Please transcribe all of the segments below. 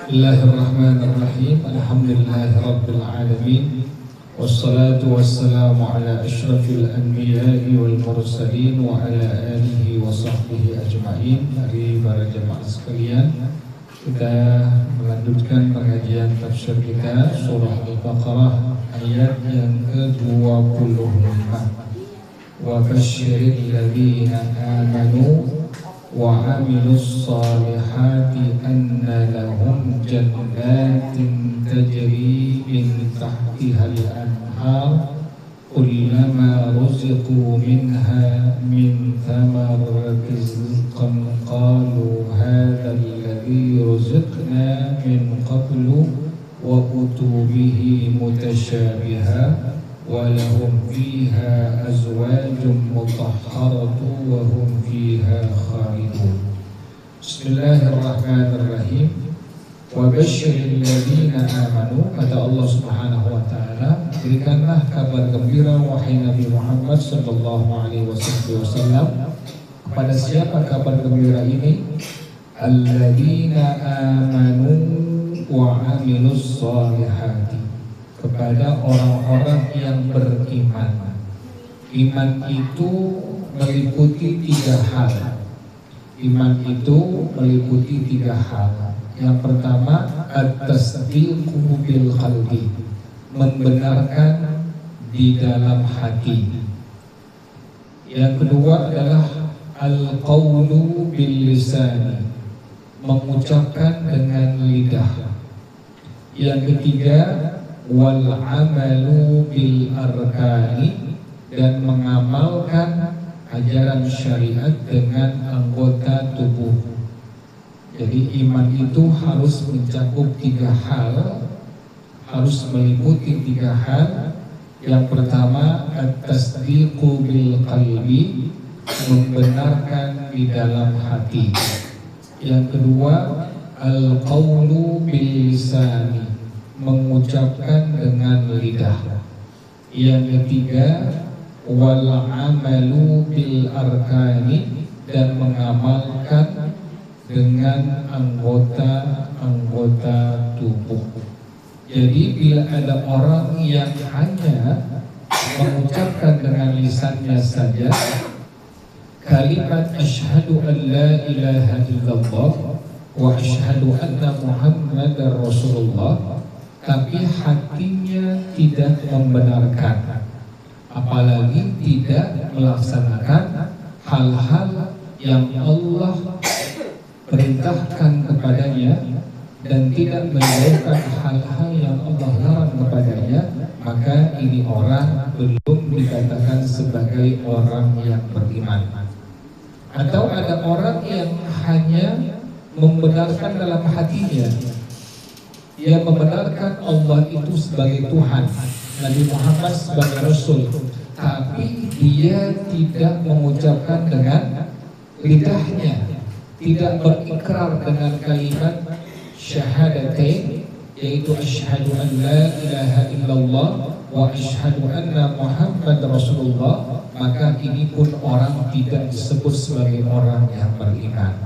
Bismillahirrahmanirrahim. Alhamdulillahirabbil alamin. Wassalatu wassalamu ala asyrafil anbiya'i wal mursalin wa ala alihi wa sahbihi ajma'in. Mari para jemaah sekalian, kita melanjutkan pengajian tafsir kita surah Al-Baqarah ayat yang ke-25. Wa basyiril ladzina amanu wa amilus salihati anna lahum jannatin tajri min tahtihal anhar kullama ruziqu minha min thamaratin rizqan qalu hadha alladhi ruziqna min qablu wa utu bihi mutasyabiha walahum fiha azwajum mutahharatu wa hum fiha khalidun. Bismillahirrahmanirrahim. Wa basyiril ladzina amanu, kata Allah Subhanahu wa taala, berikanlah kabar gembira wahai Nabi Muhammad sallallahu alaihi wasallam. Kepada siapa kabar gembira ini? Alladzina amanu wa amilus solihati, kepada orang-orang yang beriman. Iman itu meliputi tiga hal. Iman itu meliputi tiga hal. Yang pertama, at-tasdiqu bil qalbi, membenarkan di dalam hati. Yang kedua adalah al-qawlu bil lisani, mengucapkan dengan lidah. Yang ketiga, wal amalu bil arkani, dan mengamalkan ajaran syariat dengan anggota tubuh. Jadi iman itu harus mencakup tiga hal, harus meliputi tiga hal. Yang pertama, at-tasdiqu bil qalbi, membenarkan di dalam hati. Yang kedua, al-qawlu bil lisani, mengucapkan dengan lidah. Yang ketiga, wal amalu bil arkani, dan mengamalkan dengan anggota-anggota tubuh. Jadi bila ada orang yang hanya mengucapkan dengan lisannya saja kalimat asyhadu an la ilaha illallah wa asyhadu anna muhammadar rasulullah, tapi hatinya tidak membenarkan, apalagi tidak melaksanakan hal-hal yang Allah perintahkan kepadanya dan tidak menjauhkan hal-hal yang Allah larang kepadanya, maka ini orang belum dikatakan sebagai orang yang beriman. Atau ada orang yang hanya membenarkan dalam hatinya, dia membenarkan Allah itu sebagai Tuhan, Nabi Muhammad sebagai Rasul, tapi dia tidak mengucapkan dengan lidahnya, tidak berikrar dengan kalimat syahadatain, yaitu asyhadu an la ilaha illallah wa asyhadu anna Muhammad Rasulullah, maka ini pun orang tidak disebut sebagai orang yang beriman.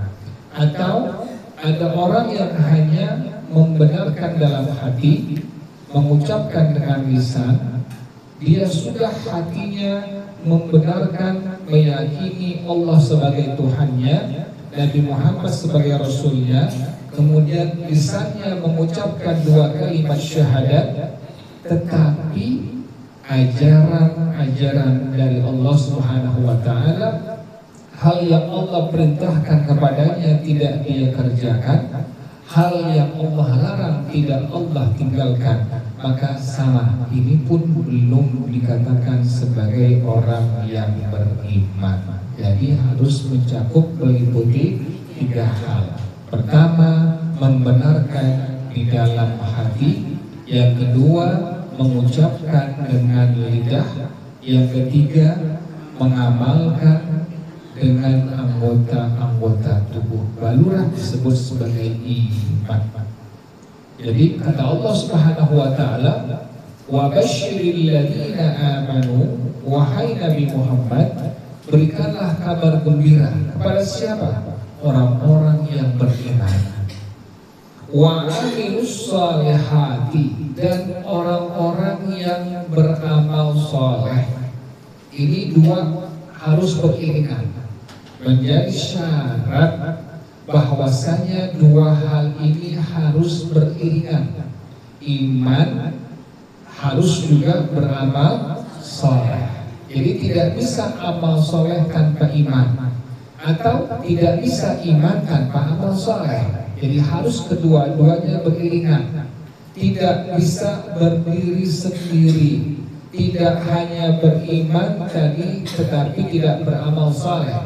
Atau ada orang yang hanya membenarkan dalam hati, mengucapkan dengan lisan, dia sudah hatinya membenarkan, meyakini Allah sebagai Tuhannya, Nabi Muhammad sebagai Rasulnya, kemudian lisannya mengucapkan dua kalimat syahadat, tetapi ajaran-ajaran dari Allah Subhanahu wa taala, hal yang Allah perintahkan kepadanya tidak dia kerjakan, hal yang Allah larang tidak Allah tinggalkan, maka salah, ini pun belum dikatakan sebagai orang yang beriman. Jadi harus mencakup, meliputi tiga hal. Pertama, membenarkan di dalam hati. Yang kedua, mengucapkan dengan lidah. Yang ketiga, mengamalkan dengan anggota-anggota tubuh, barulah disebut sebagai iman. Jadi kata Allah Subhanahu wa taala, wa basyiril ladzina amanu, wahai Nabi Muhammad, berikanlah kabar gembira kepada siapa? Orang-orang yang beriman. wa amilus salihati, dan orang-orang yang beramal soleh. Ini dua harus beriringan, menjadi syarat bahwasanya dua hal ini harus beriringan. Iman harus juga beramal soleh. Jadi tidak bisa amal soleh tanpa iman, atau tidak bisa iman tanpa amal soleh. Jadi harus kedua-duanya beriringan. Tidak bisa berdiri sendiri. Tidak hanya beriman tadi tetapi tidak beramal soleh,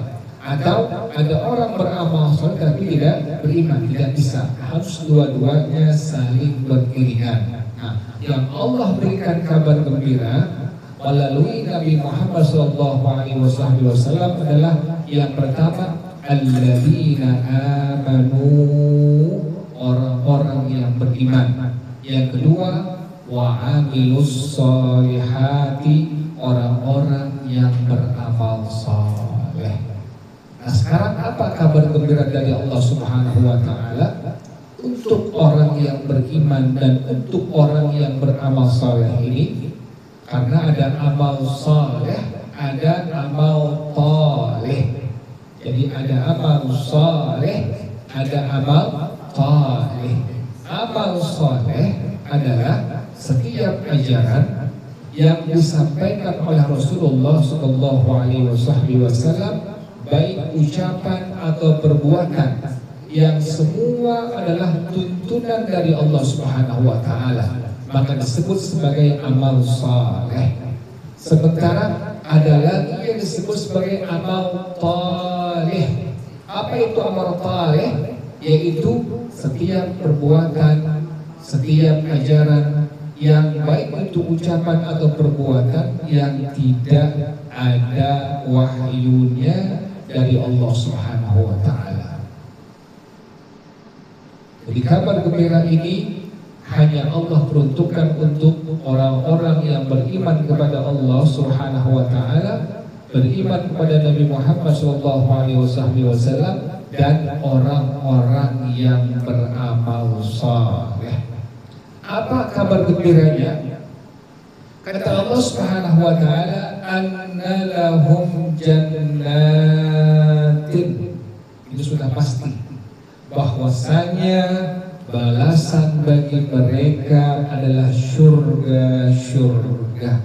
atau ada orang beramal soleh tapi tidak beriman. Tidak bisa. Harus dua-duanya saling beriringan. Nah, yang Allah berikan kabar gembira melalui Nabi Muhammad SAW adalah yang pertama, alladzina amanu, orang-orang yang beriman. Yang kedua, wa amilus solihati, orang-orang yang beramal soleh. Nah, sekarang apa kabar gembira dari Allah Subhanahu wa Ta'ala untuk orang yang beriman dan untuk orang yang beramal soleh ini? Karena ada amal soleh, ada amal toleh. Jadi ada amal soleh, ada amal toleh. Amal soleh adalah setiap ajaran yang disampaikan oleh Rasulullah SAW, baik ucapan atau perbuatan, yang semua adalah tuntunan dari Allah Subhanahu wa Ta'ala, maka disebut sebagai amal saleh. Sementara ada lagi yang disebut sebagai amal taleh. Apa itu amal taleh? Yaitu setiap perbuatan, setiap ajaran yang baik itu ucapan atau perbuatan yang tidak ada wahyunya dari Allah Subhanahu wa Ta'ala. Jadi kabar gembira ini hanya Allah peruntukkan untuk orang-orang yang beriman kepada Allah Subhanahu wa Ta'ala, beriman kepada Nabi Muhammad SAW, dan orang-orang yang beramal saleh. Apa kabar gembiranya? Kata Allah Subhanahu wa Ta'ala, anna lahum jannatin. Itu sudah pasti bahwasanya balasan bagi mereka adalah surga-surga.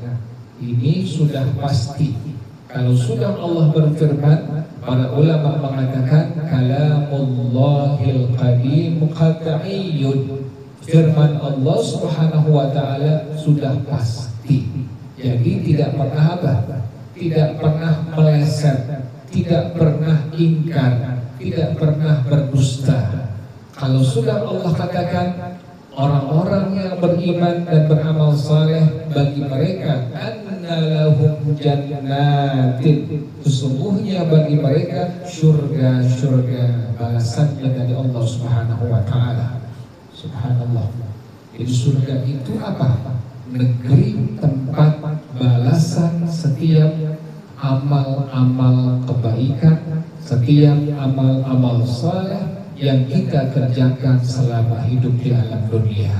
Ini sudah pasti. Kalau sudah Allah berfirman, para ulama mengatakan kalamullahil qadim qat'iyyun. Firman Allah Subhanahu wa Ta'ala sudah pasti. Jadi tidak pernah tidak pernah meleset, tidak pernah ingkar, tidak pernah berdusta. Kalau sudah Allah katakan orang-orang yang beriman dan beramal saleh, bagi mereka anna lahum jannatin, sesungguhnya bagi mereka surga-surga, balasannya dari Allah Subhanahu wa Ta'ala. Subhanallah. Jadi surga itu apa? Negeri tempat balasan setiap amal-amal kebaikan, setiap amal-amal saleh yang kita kerjakan selama hidup di alam dunia.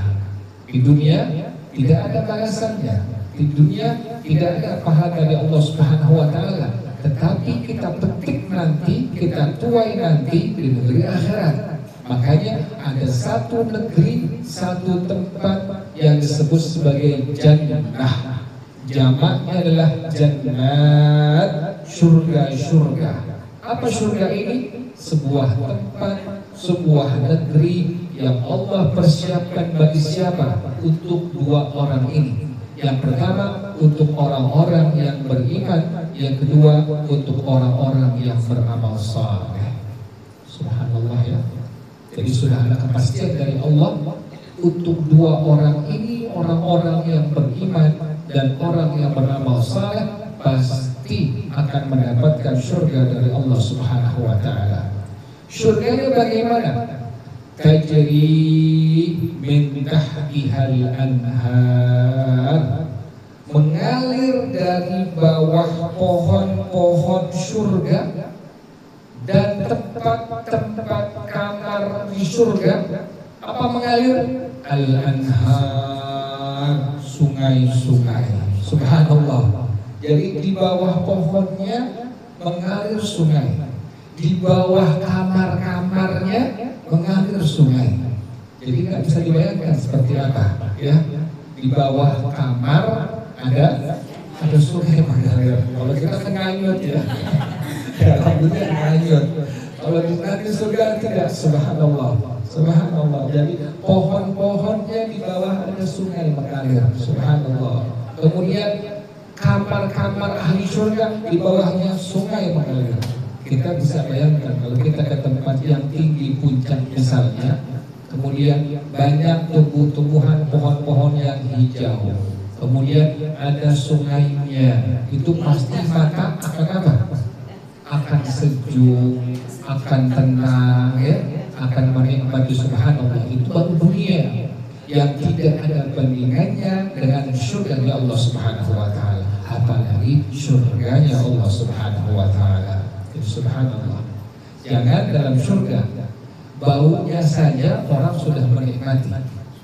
Di dunia tidak ada balasannya, di dunia tidak ada pahala dari Allah Subhanahu wa Ta'ala, tetapi kita petik nanti, kita tuai nanti di negeri akhirat. Makanya ada satu negeri, satu tempat yang disebut sebagai jannah. Jamaknya adalah jannat, surga-surga. Apa surga ini? Sebuah tempat, sebuah negeri yang Allah persiapkan bagi siapa? Untuk dua orang ini. Yang pertama untuk orang-orang yang beriman, yang kedua untuk orang-orang yang beramal saleh. Subhanallah ya. Jadi sudah ada kepastian dari Allah untuk dua orang ini, orang-orang yang beriman dan orang yang beramal saleh pasti akan mendapatkan surga dari Allah Subhanahu wa Ta'ala. Surganya bagaimana? Tajri min tahtihal anhar, mengalir dari bawah pohon-pohon surga dan tempat-tempat kamar di surga. Apa mengalir? Al-anhar, sungai-sungai. Subhanallah. Jadi di bawah pohonnya mengalir sungai, di bawah kamar-kamarnya mengalir sungai. Jadi nggak bisa dibayangkan seperti apa, ya. Di bawah kamar ada sungai mengalir. Kalau kita nganyut ya, ya alhamdulillah nganyut. Kalau di surga tidak, subhanallah, subhanallah. Jadi pohon-pohonnya di bawah ada sungai mengalir, subhanallah. Kemudian kamar-kamar ahli surga di bawahnya sungai mengalir. Kita bisa bayangkan kalau kita ke tempat yang tinggi puncak misalnya, kemudian banyak tumbuh-tumbuhan pohon-pohon yang hijau, kemudian ada sungainya, itu pasti mata akan apa? Akan sejuk, akan tenang, ya, akan menikmati, subhanallah. Itu baru dunia yang tidak ada bandingannya dengan surganya Allah Subhanahu wa taala, apalagi surganya Allah Subhanahu wa taala. Subhanallah. Jangan dalam surga baunya saja orang sudah menikmati,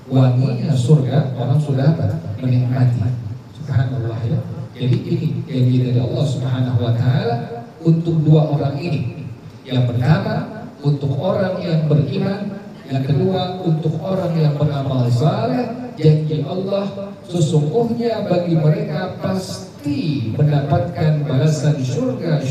wanginya surga orang sudah menikmati. Subhanallah, ya. Jadi ini janji dari Allah Subhanahu wa taala untuk dua orang ini. Yang pertama untuk orang yang beriman, yang kedua untuk orang yang beramal saleh. Janji Allah sesungguhnya bagi mereka pasti mendapatkan balasan surga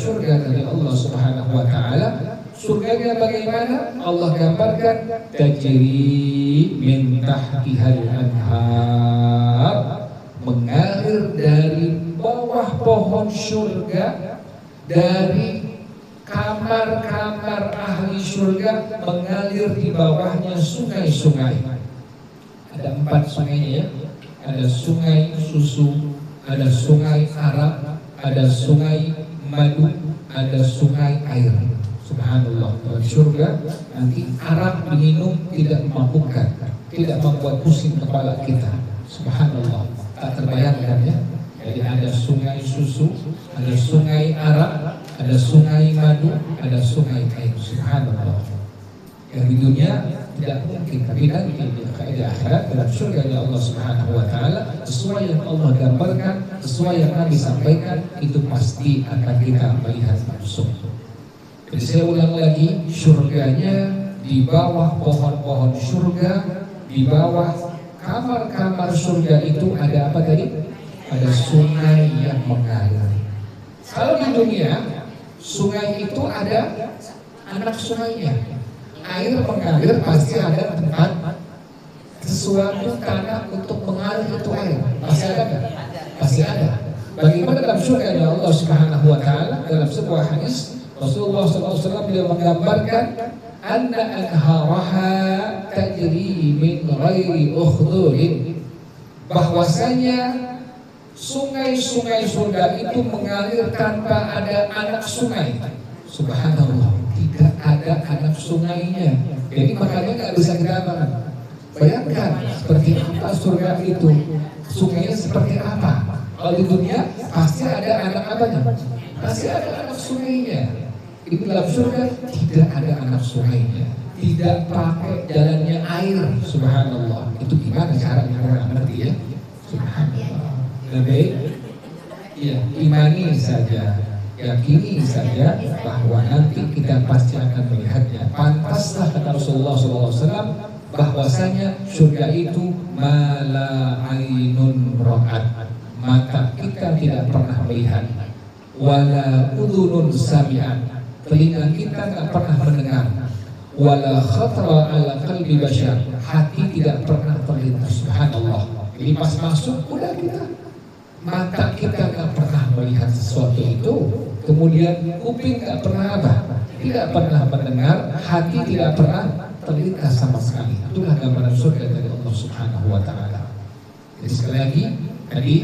dari Allah Subhanahu wa taala. Surganya bagaimana? Allah gambarkan tajri min tahtihal anhar, mengalir dari bawah pohon surga, dari kamar-kamar ahli surga mengalir di bawahnya sungai-sungai. Ada 4 sungainya, ya. Ada sungai susu, ada sungai arak, ada sungai madu, ada sungai air. Subhanallah. Dalam surga nanti arak diminum tidak memabukkan, tidak membuat pusing kepala kita. Subhanallah. Tak terbayangkan, ya. Jadi ada sungai susu, ada sungai arak, ada sungai madu, ada sungai air. Subhanallah. Yang di dunia tidak mungkin, tapi nanti di akhirat dalam surga Allah Subhanahu wa taala, sesuai yang Allah gambarkan, sesuai yang Nabi sampaikan, itu pasti akan kita melihat langsung. Jadi saya ulang lagi, surganya di bawah pohon-pohon surga, di bawah kamar-kamar surga itu ada apa tadi? Ada sungai yang mengalir. Kalau di dunia sungai itu ada anak sungainya. Air mengalir pasti ada tempat, sesuatu tanah untuk mengalir itu air. Pasti ada kan? Pasti ada. Bagaimana dalam surga Allah Subhanahu wa taala, dalam sebuah hadis Rasulullah SAW beliau menggambarkan anna anharaha tajri min ghairi ukhdhurin, bahwasanya sungai-sungai surga itu mengalir tanpa ada anak sungai. Subhanallah, tidak ada anak sungainya. Jadi makanya nggak bisa kita bayangkan seperti apa surga itu, sungainya seperti apa. Kalau di dunia pasti ada anak apanya? Pasti ada anak sungainya. Di dalam surga tidak ada anak sungainya, tidak pakai jalannya air. Subhanallah. Itu gimana caranya? Orang ngerti, ya. Subhanallah. Lebih, ya, imani saja, yakini saja bahwa nanti kita pasti akan melihatnya. Pantaslah kata Rasulullah SAW bahwasanya surga itu mala ainun ra'at, mata kita tidak pernah melihat, wala udhunun sami'at, telinga kita tidak pernah mendengar, wala khatara ala qalbi bashar, hati tidak pernah terlintas. Subhanallah. Jadi pas masuk udah kita, mata kita nggak pernah melihat sesuatu itu, kemudian kuping nggak pernah apa, tidak pernah mendengar, hati tidak pernah terlintas sama sekali. Itulah gambaran surga dari Allah Subhanahu wa taala. Jadi sekali lagi, tadi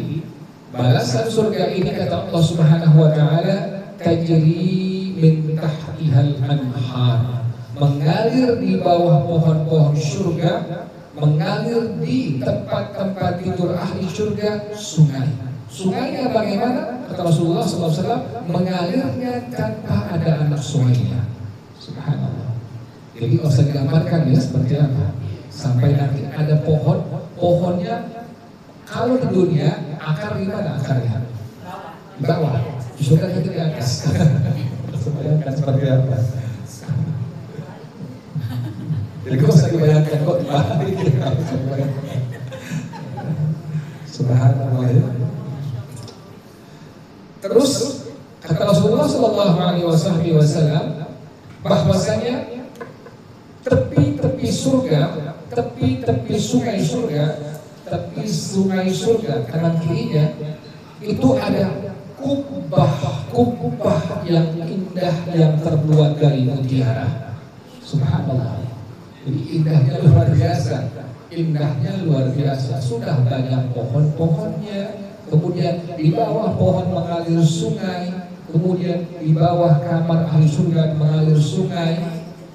balasan surga ini kata Allah Subhanahu wa taala tajri min tahtihal anhar, mengalir di bawah pohon-pohon surga, mengalir di tempat-tempat tidur ahli surga sungai. Sungainya bagaimana? Kata Rasulullah SAW, mengalirnya tanpa ada anak sungainya. Subhanallah. Jadi nggak usah digambarkan ya seperti apa. Sampai nanti ada pohonnya kalau di dunia akar di mana akarnya? Di bawah. Di surga itu di atas. Bayangkan seperti apa? Jadi kok bisa dibayangkan kok dibalik? Subhanallah. Terus kata Rasulullah Shallallahu Alaihi Wasallam bahwasanya tepi-tepi surga, tepi-tepi sungai surga kanan kirinya itu ada kubah yang indah yang terbuat dari mutiara. Subhanallah. Jadi indahnya luar biasa. Sudah banyak pohon-pohonnya. Kemudian di bawah pohon mengalir sungai. Kemudian di bawah kamar ahli surga mengalir sungai.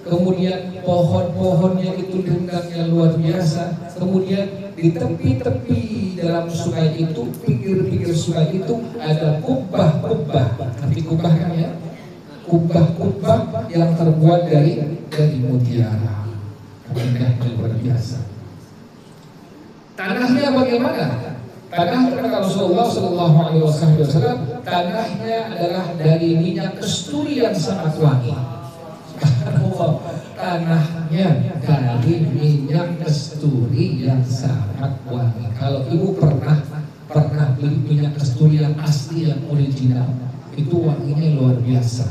Kemudian pohon-pohonnya itu rindangnya luar biasa. Kemudian di tepi-tepi dalam sungai itu, pinggir-pinggir sungai itu ada kubah-kubah. Arti kubah kan ya? Kubah-kubah yang terbuat dari mutiara. Indahnya luar biasa. Tanahnya bagaimana? Tanah kata Rasulullah Shallallahu Alaihi Wasallam, tanahnya adalah dari minyak kasturi yang sangat wangi. Tanahnya dari minyak kasturi yang sangat wangi. Kalau ibu pernah beli minyak kasturi yang asli, yang original, itu wanginya luar biasa.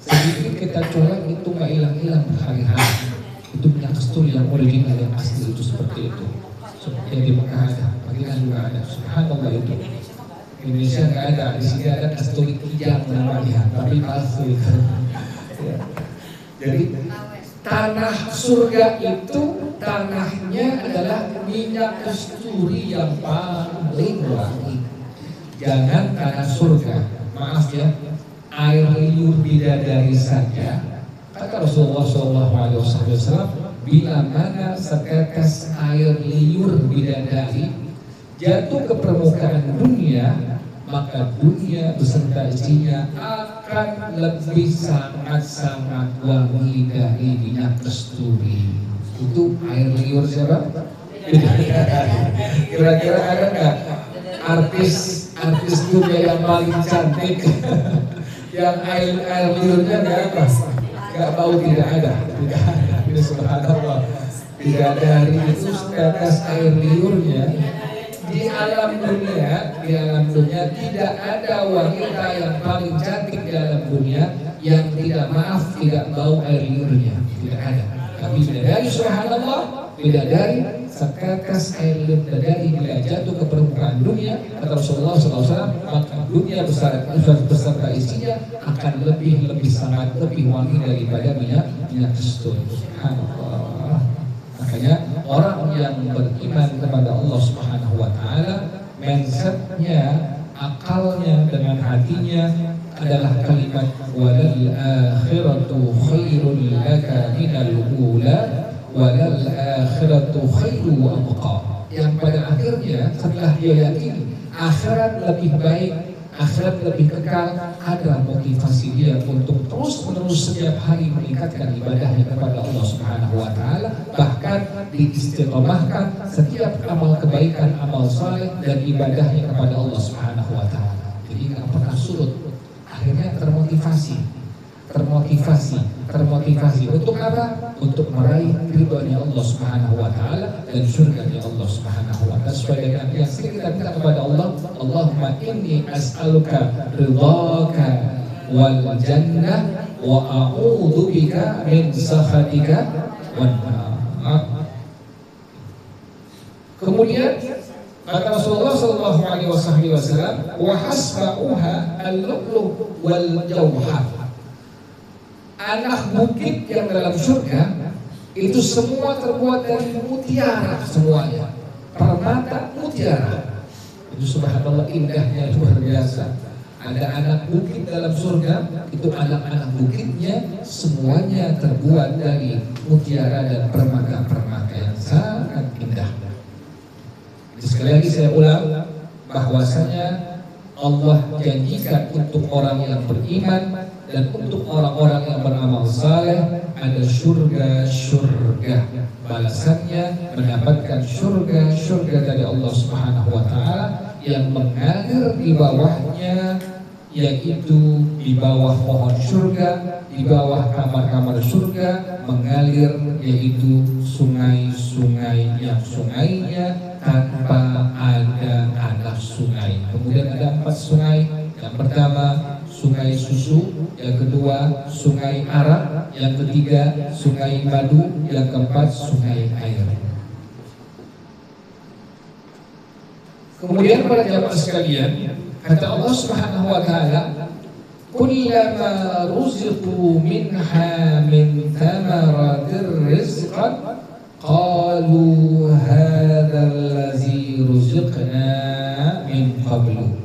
Sedikit kita colek itu nggak hilang-hilang berhari-hari. Itu minyak kasturi yang original, yang asli itu seperti itu. Yang di Mekah ada, Madinah juga ada. Subhanallah itu. Indonesia nggak ada, di sini ada kasturi kijang namanya, tapi palsu. Ya. Jadi tanah surga itu tanahnya adalah minyak kasturi yang paling wangi. Jangan tanah surga, maaf ya, air liur bidadari saja. Kata Rasulullah SAW, bila mana setetes air liur bidadari jatuh ke permukaan dunia, maka dunia beserta isinya akan lebih sangat-sangat wangi dari minyak kasturi. Itu air liur siapa? Kira-kira ada nggak artis dunia yang paling cantik yang air liurnya nggak bau? Tidak ada. Ini subhanallah. Bidadari itu setetes air liurnya di alam dunia tidak ada wanita yang paling cantik di alam dunia yang tidak bau air liurnya, tidak ada. Tapi bidadari subhanallah, bidadari setetes air liur bidadari bila jatuh ke permukaan dunia, kata Rasulullah SAW, maka dunia beserta isinya akan lebih sangat lebih wangi daripada minyak kasturi. Subhanallah. Makanya orang yang beriman kepada Allah Subhanahu wa taala, mindsetnya, akalnya dengan hatinya adalah kalimat walal akhiratu khairul laka minal ula walal akhiratu khairu wa abqa. Yang pada akhirnya setelah dia yakini akhirat lebih baik, akhirat lebih kekal, ada motivasi dia untuk terus-menerus setiap hari meningkatkan ibadahnya kepada Allah Subhanahu wa taala, bahkan diistiqomahkan setiap amal kebaikan, amal saleh dan ibadahnya kepada Allah Subhanahu wa taala. Jadi enggak pernah surut. Akhirnya termotivasi untuk apa? Untuk meraih ridhonya Allah Subhanahu wa taala dan surganya Allah Subhanahu wa taala. Sesuai dengan yang sering kita minta kepada Allah, Allahumma inni as'aluka ridhaka wal jannah wa a'udzu bika min sakhatika wan nar. Kemudian kata Rasulullah sallallahu alaihi wasallam, wa hasba'uha al-lu'lu' wal jawhar. Anak bukit yang dalam surga itu semua terbuat dari mutiara semuanya, permata mutiara. Itu subhanallah indahnya luar biasa. Ada anak bukit dalam surga, itu anak-anak bukitnya semuanya terbuat dari mutiara dan permata-permata yang sangat indah. Sekali lagi saya ulang, bahwasanya Allah janjikan untuk orang yang beriman dan untuk orang-orang yang beramal saleh ada surga-surga. Balasannya mendapatkan surga-surga dari Allah Subhanahu wa taala yang mengalir di bawahnya, yaitu di bawah pohon surga, di bawah kamar-kamar surga mengalir yaitu sungai-sungai yang sungainya tanpa ada anak sungai. Kemudian ada 4 sungai. Yang pertama sungai susu, yang kedua sungai arak, yang ketiga sungai madu, yang keempat sungai air. Kemudian para jamaah sekalian, kata Allah Subhanahu wa taala, kullama ruziqu minha min thamaratir rizqan qalu hadzal ladzi ruziqna min qablu.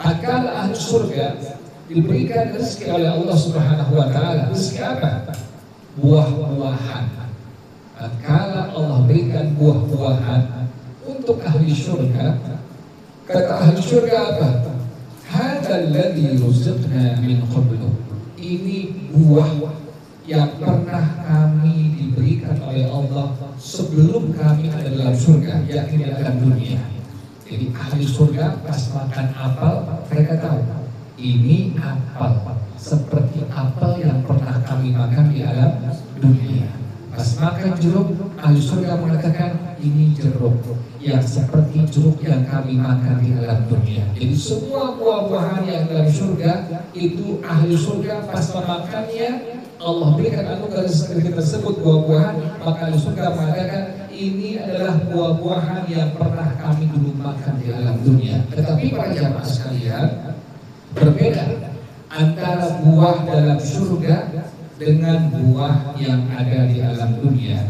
Tatkala ahli surga diberikan rezeki oleh Allah Subhanahu wa taala, rezeki apa? Buah-buahan. Tatkala Allah berikan buah-buahan untuk ahli surga, kata ahli surga apa? Hadzal ladzi ruziqna min qablu. Ini buah yang pernah kami diberikan oleh Allah sebelum kami ada dalam surga, yakni di dalam dunia. Jadi ahli surga pas makan apel, mereka tahu ini apel seperti apel yang pernah kami makan di alam dunia. Pas makan jeruk, ahli surga mengatakan ini jeruk yang seperti jeruk yang kami makan di alam dunia. Jadi semua buah-buahan yang dalam surga itu ahli surga pas memakannya, Allah berikan anugerah rezeki tersebut buah-buahan, maka ahli surga mengatakan ini adalah buah-buahan yang pernah kami dulu makan di alam dunia. Tetapi para jamaah sekalian, berbeda antara buah dalam surga dengan buah yang ada di alam dunia.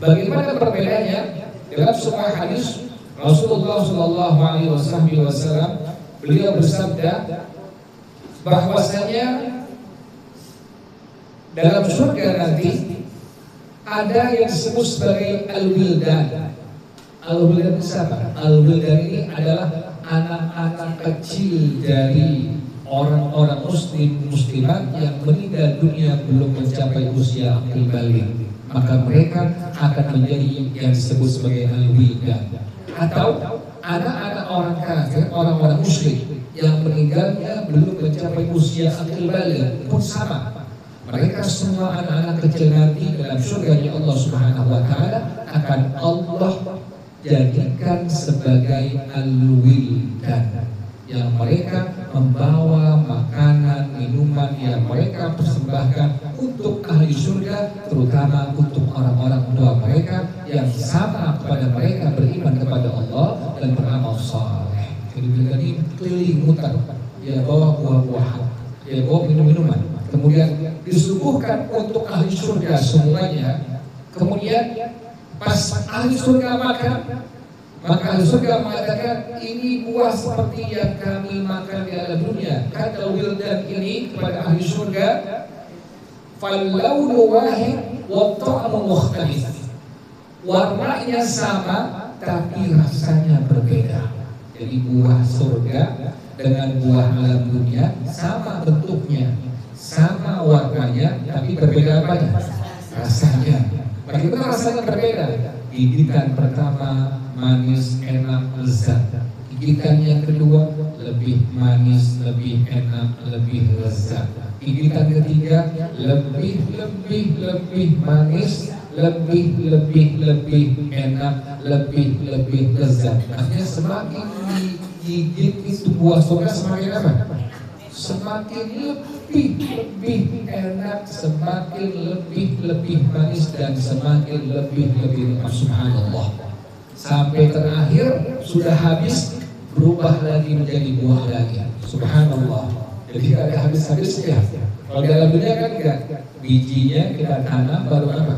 Bagaimana perbedaannya? Dalam sebuah hadis Rasulullah Shallallahu Alaihi Wasallam beliau bersabda bahwasanya dalam surga nanti ada yang disebut sebagai al-wildan. Al-wildan itu siapa? Al-wildan ini adalah anak-anak kecil dari orang-orang muslimat yang meninggal dunia belum mencapai usia akil balik. Maka mereka akan menjadi yang disebut sebagai al-wildan. Atau anak-anak orang kafir, orang-orang musyrik yang meninggalnya belum mencapai usia akil balik pun sama. Mereka semua anak-anak kecil nanti dalam surganya Allah Subhanahu wa taala akan Allah jadikan sebagai al-wildan, yang mereka membawa makanan, minuman yang mereka persembahkan untuk ahli surga, terutama untuk orang-orang tua mereka yang sama kepada mereka, beriman kepada Allah dan beramal saleh. Jadi mereka ini keliling mutar, dia bawa buah-buahan, dia bawa minum-minuman, kemudian disuguhkan untuk ahli surga semuanya. Kemudian pas ahli surga makan, maka ahli surga mengatakan ini buah seperti yang kami makan di alam dunia. Kata wildan ini kepada ahli surga, fal-launu wahid wa ta'mu mukhtalif. Warnanya sama tapi rasanya berbeda. Jadi buah surga dengan buah alam dunia sama bentuknya, sama warnanya, tapi berbeda apanya? Rasanya. Bagaimana rasanya berbeda? Gigitan pertama manis, enak, lezat. Gigitan yang kedua lebih manis, lebih enak, lebih lezat. Gigitan ketiga lebih manis, lebih enak, lebih lezat. Artinya semakin digigit itu buah surga semakin apa? Semakin lebih enak, semakin lebih manis, dan semakin lebih enak. Subhanallah. Sampai terakhir sudah habis, berubah lagi menjadi buah lagi. Subhanallah. Jadi tidak ada habis-habisnya. Kalau dalam dunia kan enggak, bijinya kita tanam baru apa?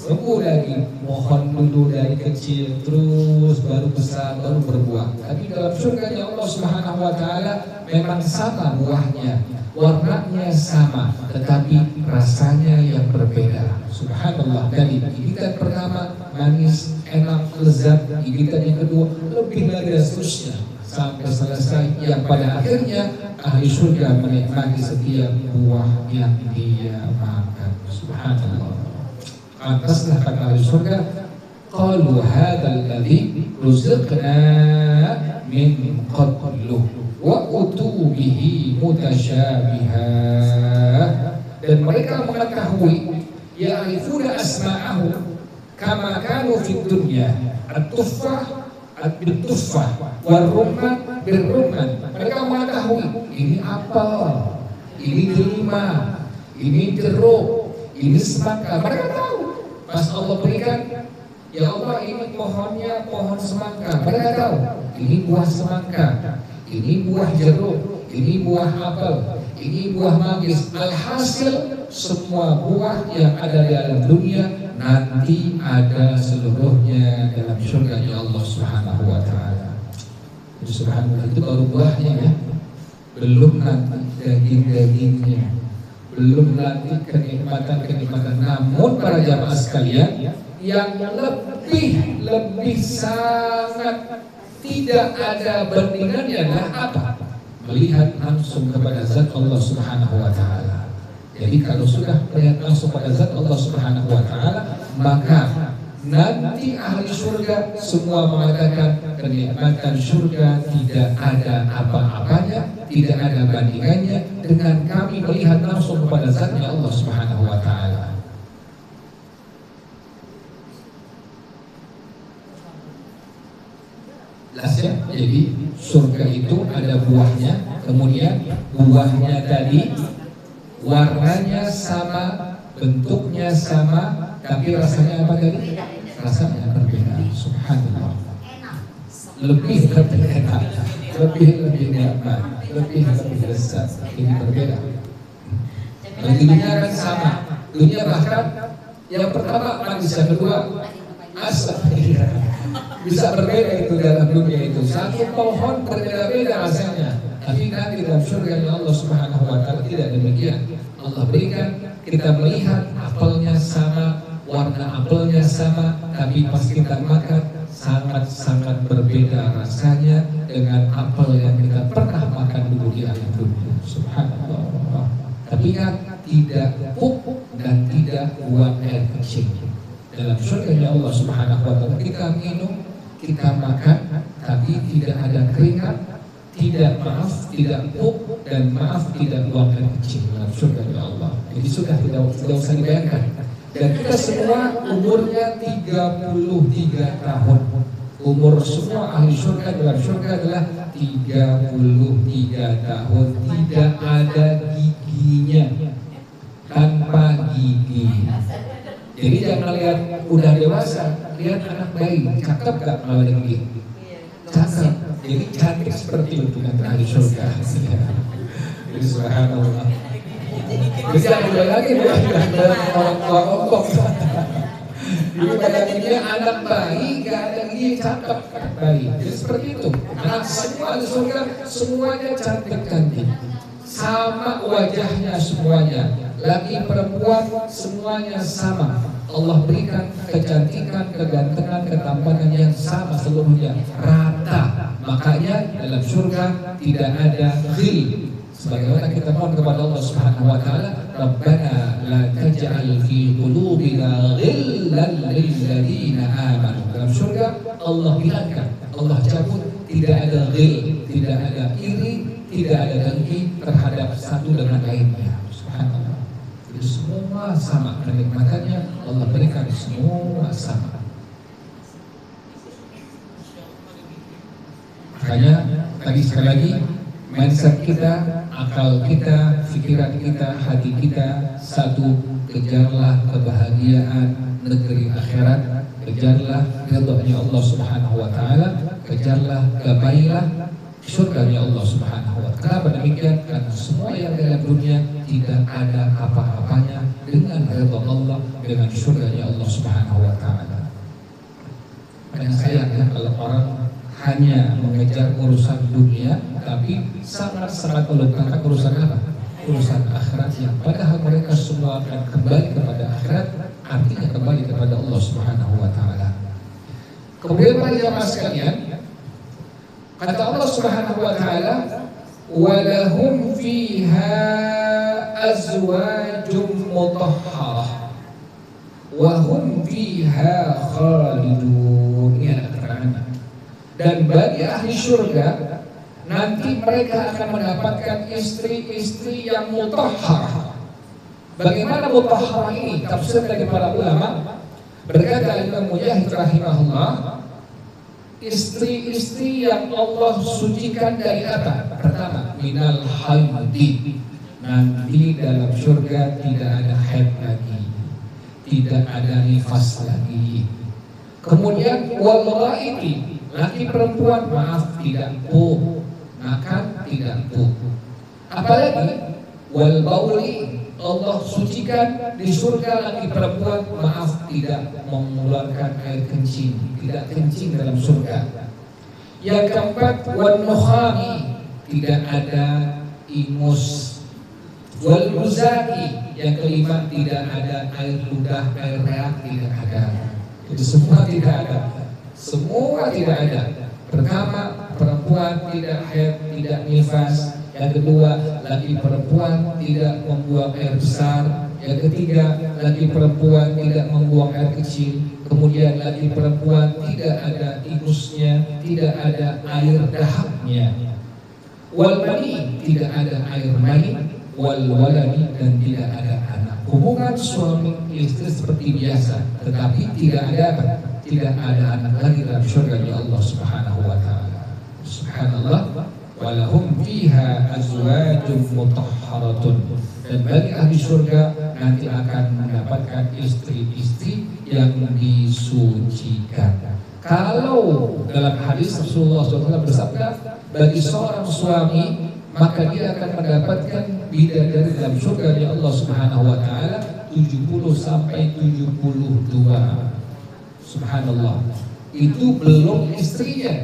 Tunggu lagi, mohon dulu dari kecil terus baru besar baru berbuah. Tapi dalam surganya Allah Subhanahu wa taala memang sama buahnya, warnanya sama, tetapi rasanya yang berbeda. Subhanallah. Dari gigitan pertama manis, enak, lezat, gigitan yang kedua, lebih lagi dan seterusnya sampai selesai, yang pada akhirnya ahli surga menikmati setiap buah yang dia makan. Subhanallah. Pantaslah kata ahli surga, qalu hadzal ladzi ruziqna min qablu wa utu bihi mutasyabiha. Dan mereka mengetahui ya'rifuna asma'ahu kama kanu fid dunya at-tuffah at-tuffah wal rumman bil rumman. Mereka mengetahui ini apel, ini delima, ini jeruk, ini semangka. Mereka tahu. Pas Allah berikan, ya Allah ini pohonnya pohon semangka. Mereka tahu ini buah semangka, ini buah jeruk, ini buah apel, ini buah manggis. Alhasil semua buah yang ada di dalam dunia nanti ada seluruhnya dalam surganya Allah Subhanahu wa taala. Subhanallah, itu baru buahnya ya. Belum nanti daging-dagingnya, belum nanti kenikmatan-kenikmatan. Namun para jamaah sekalian, yang lebih sangat tidak ada bandingannya adalah apa? Melihat langsung kepada zat Allah Subhanahu wa taala. Jadi kalau sudah melihat langsung pada zat Allah Subhanahu wa taala, maka nanti ahli surga semua mengatakan kenikmatan surga tidak ada apa-apanya, tidak ada bandingannya dengan kami melihat langsung kepada zatnya Allah Subhanahu wa taala. Ya? Jadi surga itu ada buahnya, kemudian buahnya tadi warnanya sama, bentuknya sama, tapi rasanya apa tadi? Rasanya berbeda. Subhanallah. Lebih enak, lebih nikmat, lebih lezat. Ini berbeda. Kalau di dunia kan sama. Dunia bahkan yang pertama manis, yang kedua asam. Bisa berbeda itu dalam dunia itu. Satu pohon berbeda-beda rasanya. Tapi nanti dalam surga Allah Subhanahu wa taala tidak demikian. Allah berikan, kita melihat apelnya sama, warna apelnya sama, tapi pas kita makan sangat-sangat berbeda rasanya dengan apel yang kita pernah makan dulu di alam dunia. Subhanallah. Tapi kan tidak pupuk dan tidak buang air kecil. Dalam surga Allah Subhanahu wa taala kita minum, kita makan, tapi tidak ada keringat, tidak pupuk, dan tidak buang air kecil dalam surga Allah. Jadi sudah tidak usah dibayangkan. Dan kita semua umurnya 33 tahun. Umur semua ahli surga dalam surga adalah 33 tahun. Tidak ada giginya, tanpa gigi. Jadi jangan lihat udah dewasa, lihat anak bayi, cakep gak kalau ada gigi? Cakep. Jadi cantik seperti itu nanti ahli surga. Jadi subhanallah. Bisa ada lagi bukan orang tua ongkong. Jadi bayanginnya anak bayi gak ada gigi, cakep bayi. Jadi seperti itu. Anak semua ahli surga semuanya cantik-cantik, sama wajahnya semuanya. Laki perempuan semuanya sama. Allah berikan kecantikan, kegantengan, ketampanan yang sama seluruhnya, rata. Makanya dalam surga tidak ada ghil. Sebagaimana kita mohon kepada Allah Subhanahu wa taala, Rabbana la taj'al fi qulubina ghillan lil ladzina amanu. Dalam surga Allah bilangkan, Allah cabut, tidak ada ghil, tidak ada iri, tidak ada dengki terhadap satu dengan lainnya. Subhanallah. Jadi semua sama kenikmatannya, Allah berikan semua sama. Makanya tadi sekali lagi, mindset kita, akal kita, pikiran kita, hati kita, satu, kejarlah kebahagiaan negeri akhirat, kejarlah ridhonya Allah Subhanahu wa taala, kejarlah gabailah surganya Allah Subhanahu wa taala. Kenapa demikian? Karena semua yang dalam dunia tidak ada apa-apanya dengan ridha Allah, dengan surganya Allah Subhanahu wa taala. Dan sayangnya kalau orang hanya mengejar urusan dunia, tapi sangat-sangat melupakan urusan apa? Urusan akhirat, yang padahal mereka semua akan kembali kepada akhirat, artinya kembali kepada Allah Subhanahu wa taala. Kemudian para jamaah sekalian, kata Allah Subhanahu wa taala, "Walahum fiha azwajum mutahharah wa hum fiha khalidun." Ini ada keterangan. Dan bagi ahli surga nanti mereka akan mendapatkan istri-istri yang mutahharah. Bagaimana mutahharah ini? Tafsir dari para ulama, berkata Imam Mujahid rahimahullah, istri-istri yang Allah sucikan dari apa? Pertama, minal haidi. Nanti dalam surga tidak ada haid lagi, tidak ada nifas lagi. Kemudian wal ghaiti, laki perempuan maaf tidak puh, makan tidak puh. Apalagi wal bauli, Allah sucikan di surga laki perempuan maaf tidak mengeluarkan air kencing, tidak kencing dalam surga. Yang keempat wan nukhami, tidak ada ingus. Wal muzaki, yang kelima tidak ada air ludah, air reak tidak ada. Itu semua tidak ada. Semua tidak ada. Pertama, perempuan tidak haid, tidak nifas. Yang kedua, laki perempuan tidak membuang air besar. Yang ketiga, laki perempuan tidak membuang air kecil. Kemudian laki perempuan tidak ada ingusnya, tidak ada air dahaknya. Wal mani, tidak ada air mani. Wal waladi, dan tidak ada anak. Hubungan suami istri seperti biasa, tetapi tidak ada apa? Tidak ada anak lagi dalam surga ya Allah Subhanahu wa taala. Subhanallah. Walahum fiha azwajun mutahharatun, dan bagi ahli surga nanti akan mendapatkan istri-istri yang disucikan. Kalau dalam hadis Rasulullah SAW bersabda, bagi seorang suami maka dia akan mendapatkan bidadari dalam surga ya Allah Subhanahu wa taala 70 sampai 72. Subhanallah. Itu belum istrinya.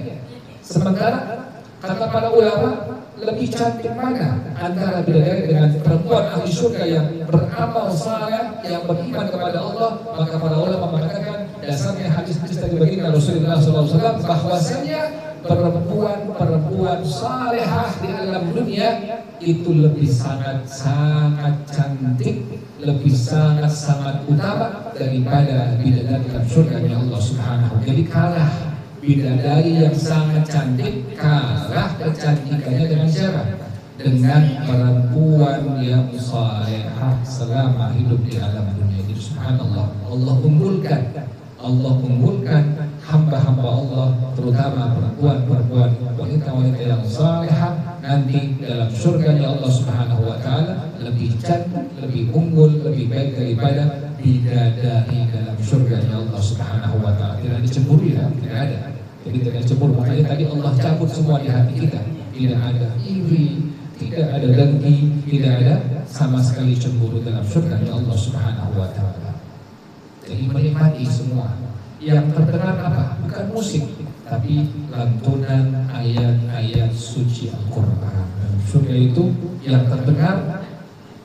Sementara kata para ulama, lebih cantik mana antara bidadari dengan perempuan ahli surga yang beramal saleh, yang beriman kepada Allah? Maka para ulama mengatakan dasarnya hadis-hadis dari baginda Rasulullah SAW bahwasanya perempuan salehah di alam dunia itu lebih sangat cantik, lebih sangat utama daripada bidadari dalam surga ya Allah Subhanahu. Jadi kalah bidadari yang sangat cantik, kalah kecantikannya dengan siapa? Dengan perempuan yang salehah selama hidup di alam dunia. Jadi subhanallah, Allah unggulkan hamba-hamba Allah, terutama perempuan-perempuan, wanita-wanita yang salehah nanti dalam surganya Allah Subhanahu wa taala lebih cantik, lebih unggul, lebih baik daripada bidadari dalam surganya Allah Subhanahu wa taala. Tidak dicemburu ya, tidak ada. Jadi tidak cemburu. Makanya tadi Allah cabut semua di hati kita. Tidak ada iri, tidak ada dengki, tidak ada sama sekali cemburu dalam surganya Allah Subhanahu wa taala. Jadi menikmati semua. Yang terdengar apa? Bukan musik, tapi lantunan ayat-ayat suci Al-Quran. Surga itu yang terdengar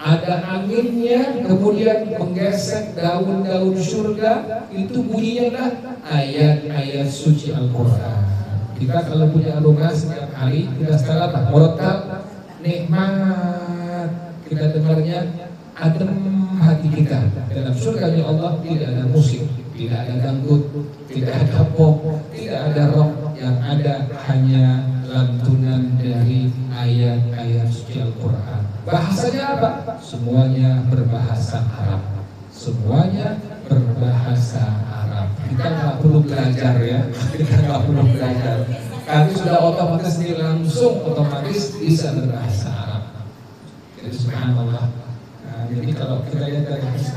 ada anginnya, kemudian menggesek daun-daun surga, itu bunyinya adalah ayat-ayat suci Al-Quran. Kita kalau punya rumah setiap hari kita setelah apa? Murattal, nikmat, kita dengarnya adem hati kita. Dalam surganya Allah tidak ada musik, tidak ada dangdut, tidak ada pop, tidak ada rock, yang ada hanya lantunan dari ayat-ayat suci Al-Quran. Bahasanya apa? Semuanya berbahasa Arab. Semuanya berbahasa Arab. Kita nggak perlu belajar ya, kita nggak perlu belajar. Kami sudah otomatis langsung bisa berbahasa Arab. Jadi subhanallah. Nah, jadi kalau kita lihat dari hadis,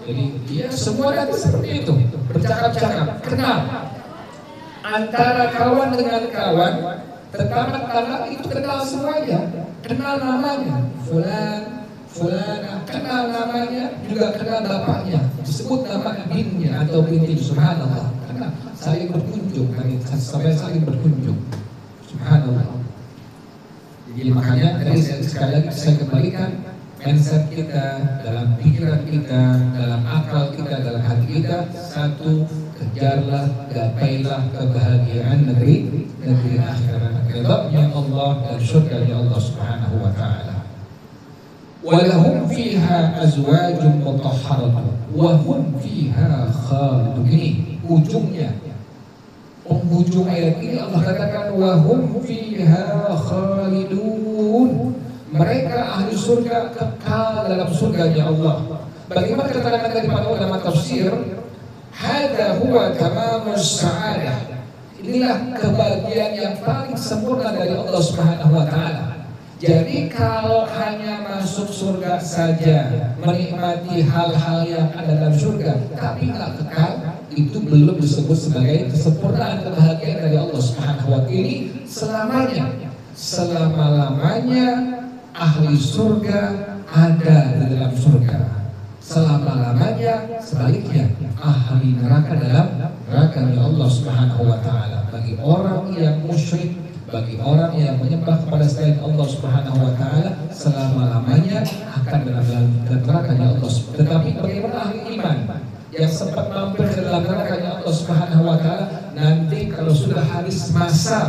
jadi dia semua nanti seperti itu, bercakap-cakap, kenal antara kawan dengan kawan, tetangga itu kenal semuanya, kenal namanya, fulana, kenal namanya, juga kenal bapaknya, disebut nama ibinnya atau binti, subhanallah, kenal, saling berkunjung, sampai saling berkunjung, subhanallah. Jadi makanya tadi sekali lagi saya kembalikan mindset kita, dalam pikiran kita, dalam akal kita, dalam hati kita, satu kejarlah, gapailah kebahagiaan negeri akhirat, ridha-Nya Allah dan surga-Nya Allah Subhanahu wa taala. Walahum fiha azwajun mutahharatun wa hum fiha khalidun. Ini ujungnya, penghujung ayat ini Allah katakan wa hum fiha khalidun. Mereka ahli surga kekal dalam surga-Nya Allah. Bagaimana keterangan dari para ulama tafsir? Hada huwa tamamus sa'adah. Inilah kebahagiaan yang paling sempurna dari Allah Subhanahu wa taala. Jadi kalau hanya masuk surga saja, menikmati hal-hal yang ada dalam surga, tapi nggak kekal, itu belum disebut sebagai kesempurnaan kebahagiaan dari Allah Subhanahu wa taala. Ini selamanya, selama-lamanya ahli surga ada di dalam surga. Selama-lamanya sebaliknya ahli neraka dalam neraka-Nya Allah Subhanahu wa taala. Bagi orang yang musyrik, bagi orang yang menyembah kepada selain Allah Subhanahu wa taala, selama-lamanya akan dalam neraka-Nya Allah. Tetapi bagaimana ahli iman yang sempat mampir ke dalam neraka-Nya Allah Subhanahu wa taala, nanti kalau sudah habis masa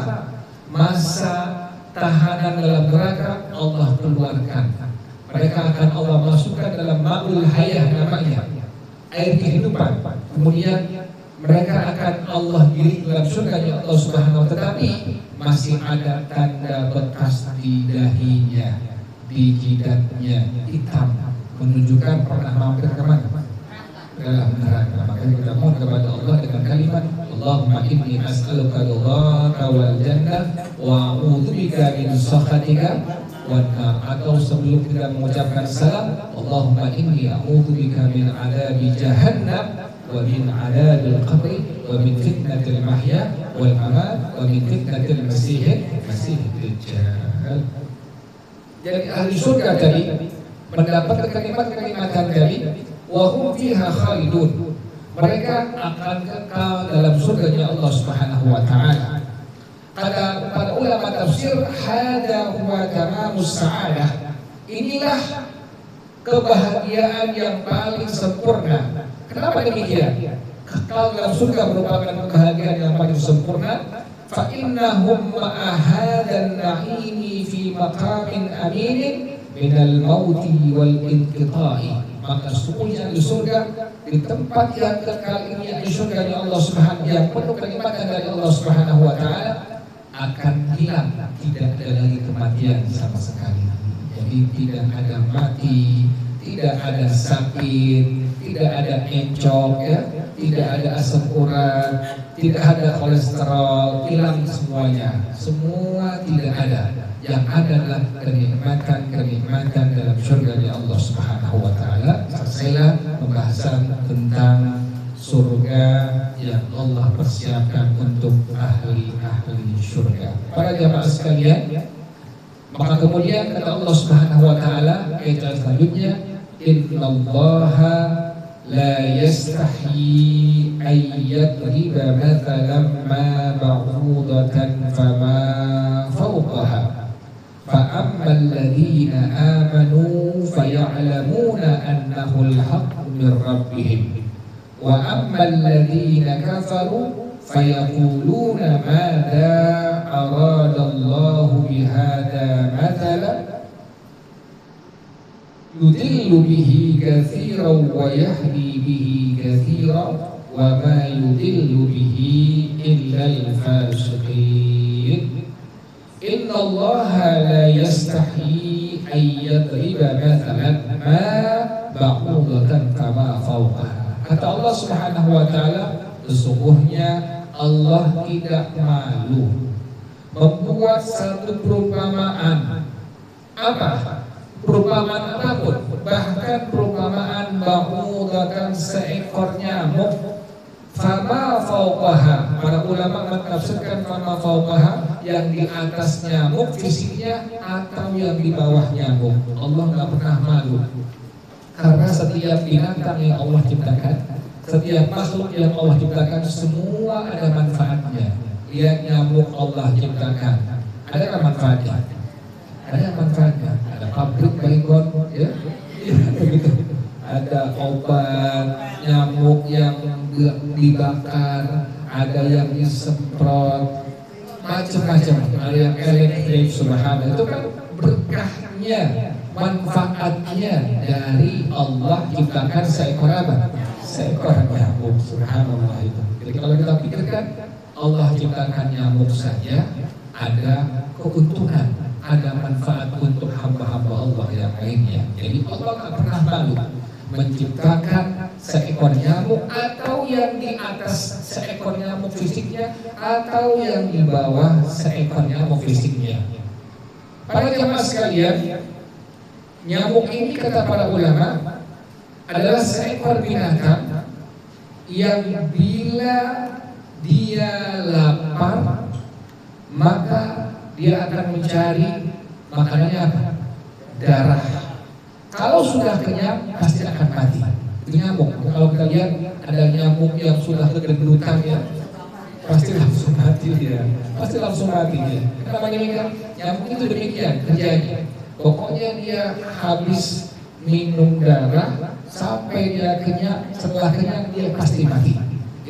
tahanan dalam neraka, Allah keluarkan. Mereka akan Allah masukkan dalam ma'ul hayah, namanya air kehidupan. Kemudian mereka akan Allah giring dalam surga-Nya Allah Subhanahu wa taala, tetapi masih ada tanda bekas di dahinya, di jidatnya hitam, menunjukkan pernah mampir kemana? Dalam neraka. Makanya kita mohon kepada Allah dengan kalimat Allahumma inni as'aluka ridhaka wal jannah wa a'udzubika min sakhatika wan nar. Atau sebelum kita mengucapkan salam, Allahumma inni a'udzubika min adzabi jahannam wa min adzabil qabri wa min fitnatil mahya wal mamat wa min fitnatil masih dajjal. Jadi ahli surga tadi mendapatkan kalimat-kalimatan tadi, wa hum fiha khalidun. Mereka akan kekal dalam surga-Nya Allah Subhanahu wa taala. Kata para ulama tafsir, hada huwa tamamus sa'adah. Inilah kebahagiaan yang paling sempurna. Kenapa demikian? Kekal dalam surga merupakan kebahagiaan yang paling sempurna. Fa innahum ma'a hadan na'imi fi maqamin aminin minal mauti wal inqita'i. Maka sesungguhnya di surga, di tempat yang kekal ini, di surga-Nya Allah Subhanahu yang penuh kenikmatan dari Allah Subhanahu wa taala, akan hilang, tidak ada lagi kematian sama sekali. Jadi tidak ada mati, tidak ada sakit, tidak ada encok, ya, tidak ada asam urat, tidak ada kolesterol, hilang semuanya. Semua tidak ada. Yang ada adalah kenikmatan dalam surga-Nya Allah Subhanahu wa taala. Selesailah pembahasan tentang surga yang Allah persiapkan untuk ahli-ahli surga. Para jamaah sekalian, maka kemudian kata Allah Subhanahu wa taala ayat selanjutnya, innallaha la yastahi ay yadriba mathalan ma ba'udatan fama fawqaha فأما الذين آمنوا فيعلمون أنه الحق من ربهم وأما الذين كفروا فيقولون ماذا أراد الله بهذا مثلا يضل به كثيرا ويهدي به كثيرا وما يضل به إلا الفاسقين Inna Allah la yastahi ay yadriba mathalan ma ba'udatan kama fawqaha. Kata Allah Subhanahu wa taala, sesungguhnya Allah tidak malu membuat satu perumpamaan. Apa? Perumpamaan apapun, bahkan perumpamaan ba'udatan seekor nyamuk. Fama fauqaha, para ulama menafsirkan fama fauqaha yang di atas nyamuk fisiknya atau yang di bawah nyamuk. Allah nggak pernah malu karena setiap binatang yang Allah ciptakan, setiap makhluk yang Allah ciptakan, semua ada manfaatnya. Lihat nyamuk Allah ciptakan, ada nggak manfaatnya? Ada manfaatnya. Ada pabrik baygon, ya, begitu. ada obat nyamuk yang dibakar, ada yang disemprot, macam-macam, ada yang elektrik. Subhanallah, itu kan berkahnya, manfaatnya dari Allah ciptakan seekor apa? Seekor nyamuk. Subhanallah itu. Jadi kalau kita pikirkan Allah ciptakan nyamuk saja ada keuntungan, ada manfaat untuk hamba-hamba Allah yang lainnya. Jadi Allah tak pernah malu menciptakan seekor nyamuk, atau yang di atas seekor nyamuk fisiknya, atau yang di bawah seekor nyamuk fisiknya. Para jemaah sekalian, nyamuk ini kata para ulama adalah seekor binatang yang bila dia lapar maka dia akan mencari makanannya apa? Darah. Kalau sudah kenyang pasti akan mati. Itu nyamuk. Kalau kita lihat ada nyamuk yang sudah kegendutan ya, pasti langsung mati dia. Pasti langsung mati dia. Kenapa demikian? Nyamuk itu demikian kerjanya. Pokoknya dia habis minum darah sampai dia kenyang. Setelah kenyang dia pasti mati.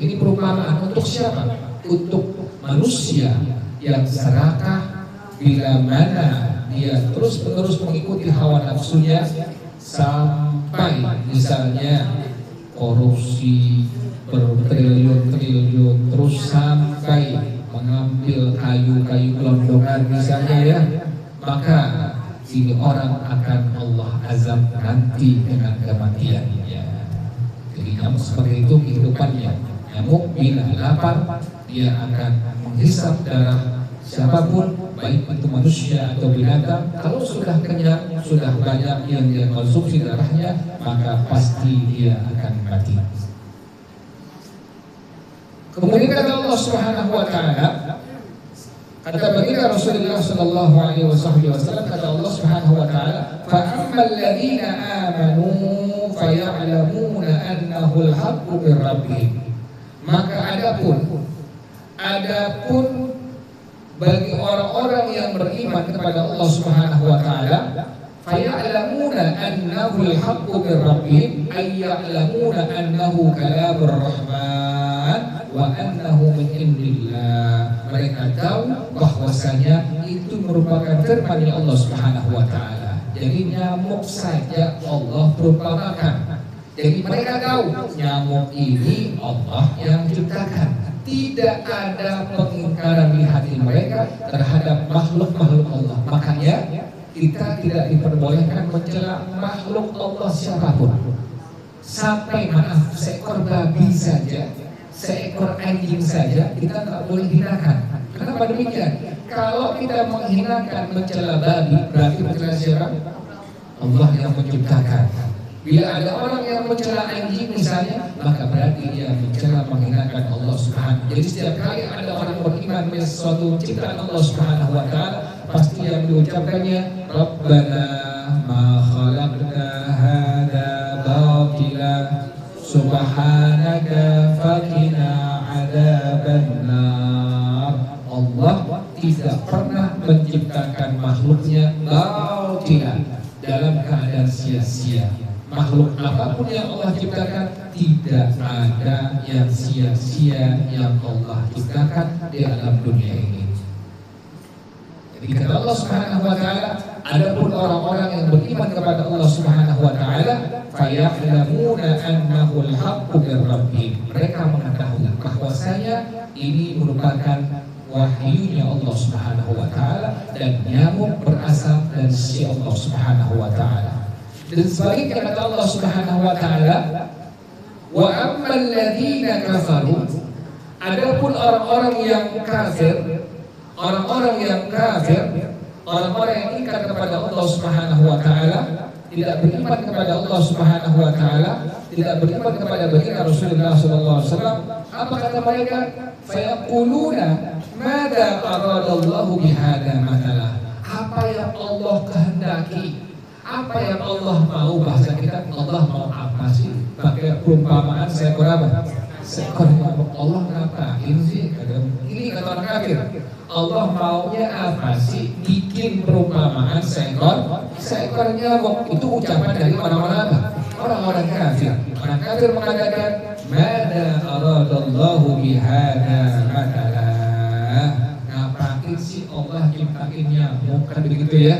Ini perumpamaan untuk siapa? Untuk manusia yang serakah, bila mana dia terus-menerus mengikuti hawa nafsunya sampai misalnya korupsi bertriliun-triliun, terus sampai mengambil kayu-kayu gelondongan misalnya ya, maka ini orang akan Allah azab nanti dengan kematiannya. Jadi nyamuk seperti itu kehidupannya. Nyamuk bila lapar dia akan menghisap darah siapapun, baik itu manusia atau binatang. Kalau sudah kenyang, sudah banyak yang dia konsumsi darahnya, maka pasti dia akan mati. Kemudian kata Allah Subhanahu wa taala, kata baginda Rasulullah sallallahu alaihi wasallam, kata Allah Subhanahu wa taala, "Fa ammal ladzina amanu faya'lamuna annahu al-haqqu min rabbihim." Maka adapun bagi orang-orang yang beriman kepada Allah Subhanahu wa taala, faya'lamuna annahu al-haqqu min rabbihim, ay ya'lamuna annahu kalamur rahman wa annahu min indillah. Mereka tahu bahwasanya itu merupakan firman Allah Subhanahu wa taala. Jadi nyamuk saja Allah perumpamakan. Jadi mereka tahu nyamuk ini Allah yang ciptakan. Tidak ada pengingkaran di hati mereka terhadap makhluk-makhluk Allah. Makanya kita tidak diperbolehkan mencela makhluk Allah siapapun. Sampai maaf, seekor babi saja, seekor anjing saja kita tak boleh hinakan. Kenapa demikian? Kalau kita menghinakan, mencela babi, berarti mencela siapa? Allah yang menciptakan. Bila ada orang yang mencela anjing misalnya, maka berarti dia mencela, menghinakan Allah Subhanahu. Jadi setiap kali ada orang beriman dengan sesuatu ciptaan Allah Subhanahu wa taala, pasti yang diucapkannya Rabbana ma khalaqna hadza batila subhanaka faqina adzabannar. Allah tidak pernah menciptakan makhluknya batilan, dalam keadaan sia-sia. Makhluk apapun yang Allah ciptakan, tidak ada yang sia-sia yang Allah ciptakan di alam dunia ini. Jadi kata Allah Subhanahu wa taala, adapun orang-orang yang beriman kepada Allah Subhanahu wa taala, faya'lamuna annahu al-haqqu min rabbihim. Mereka mengetahui bahwasanya ini merupakan wahyunya Allah Subhanahu wa taala, dan nyamuk berasal dari sisi Allah Subhanahu wa taala. Dan sebaliknya kata Allah Subhanahu wa taala, wa ammal ladzina kafaru, adapun orang-orang yang kafir, orang-orang yang ingkar kepada Allah Subhanahu wa taala, tidak beriman kepada Allah Subhanahu wa taala, tidak beriman kepada baginda Rasulullah sallallahu alaihi wasallam, apa kata mereka? Fayaquluna madza aradallahu bihadza mathalah. Apa yang Allah kehendaki? Apa yang Allah mau? Bahasa kita, Allah mau apa sih? Pakai perumpamaan seekor apa? Seekor nyamuk. Allah ngapain sih? Ini kata orang kafir. Allah maunya apa sih? Bikin perumpamaan seekor nyamuk. Itu ucapan dari orang-orang apa? orang-orang kafir. Orang kafir mengatakan, "Mada aradallahu bihada matala." Ngapain sih Allah ciptain nyamuk, kan begitu ya?